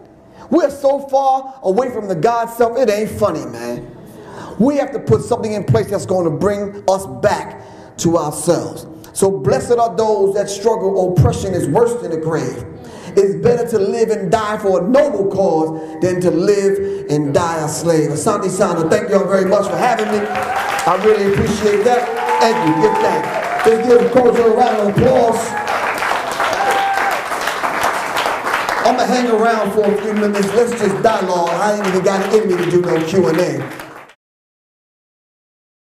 We're so far away from the God self, it ain't funny, man. We have to put something in place that's going to bring us back to ourselves. So blessed are those that struggle. Oppression is worse than the grave. It's better to live and die for a noble cause than to live and die a slave. Asante Sana, thank you all very much for having me. I really appreciate that. Thank you. Give thanks. Let's give a cordial round of applause. I'm going to hang around for a few minutes. Let's just dialogue. I ain't even got it in me to do no Q&A.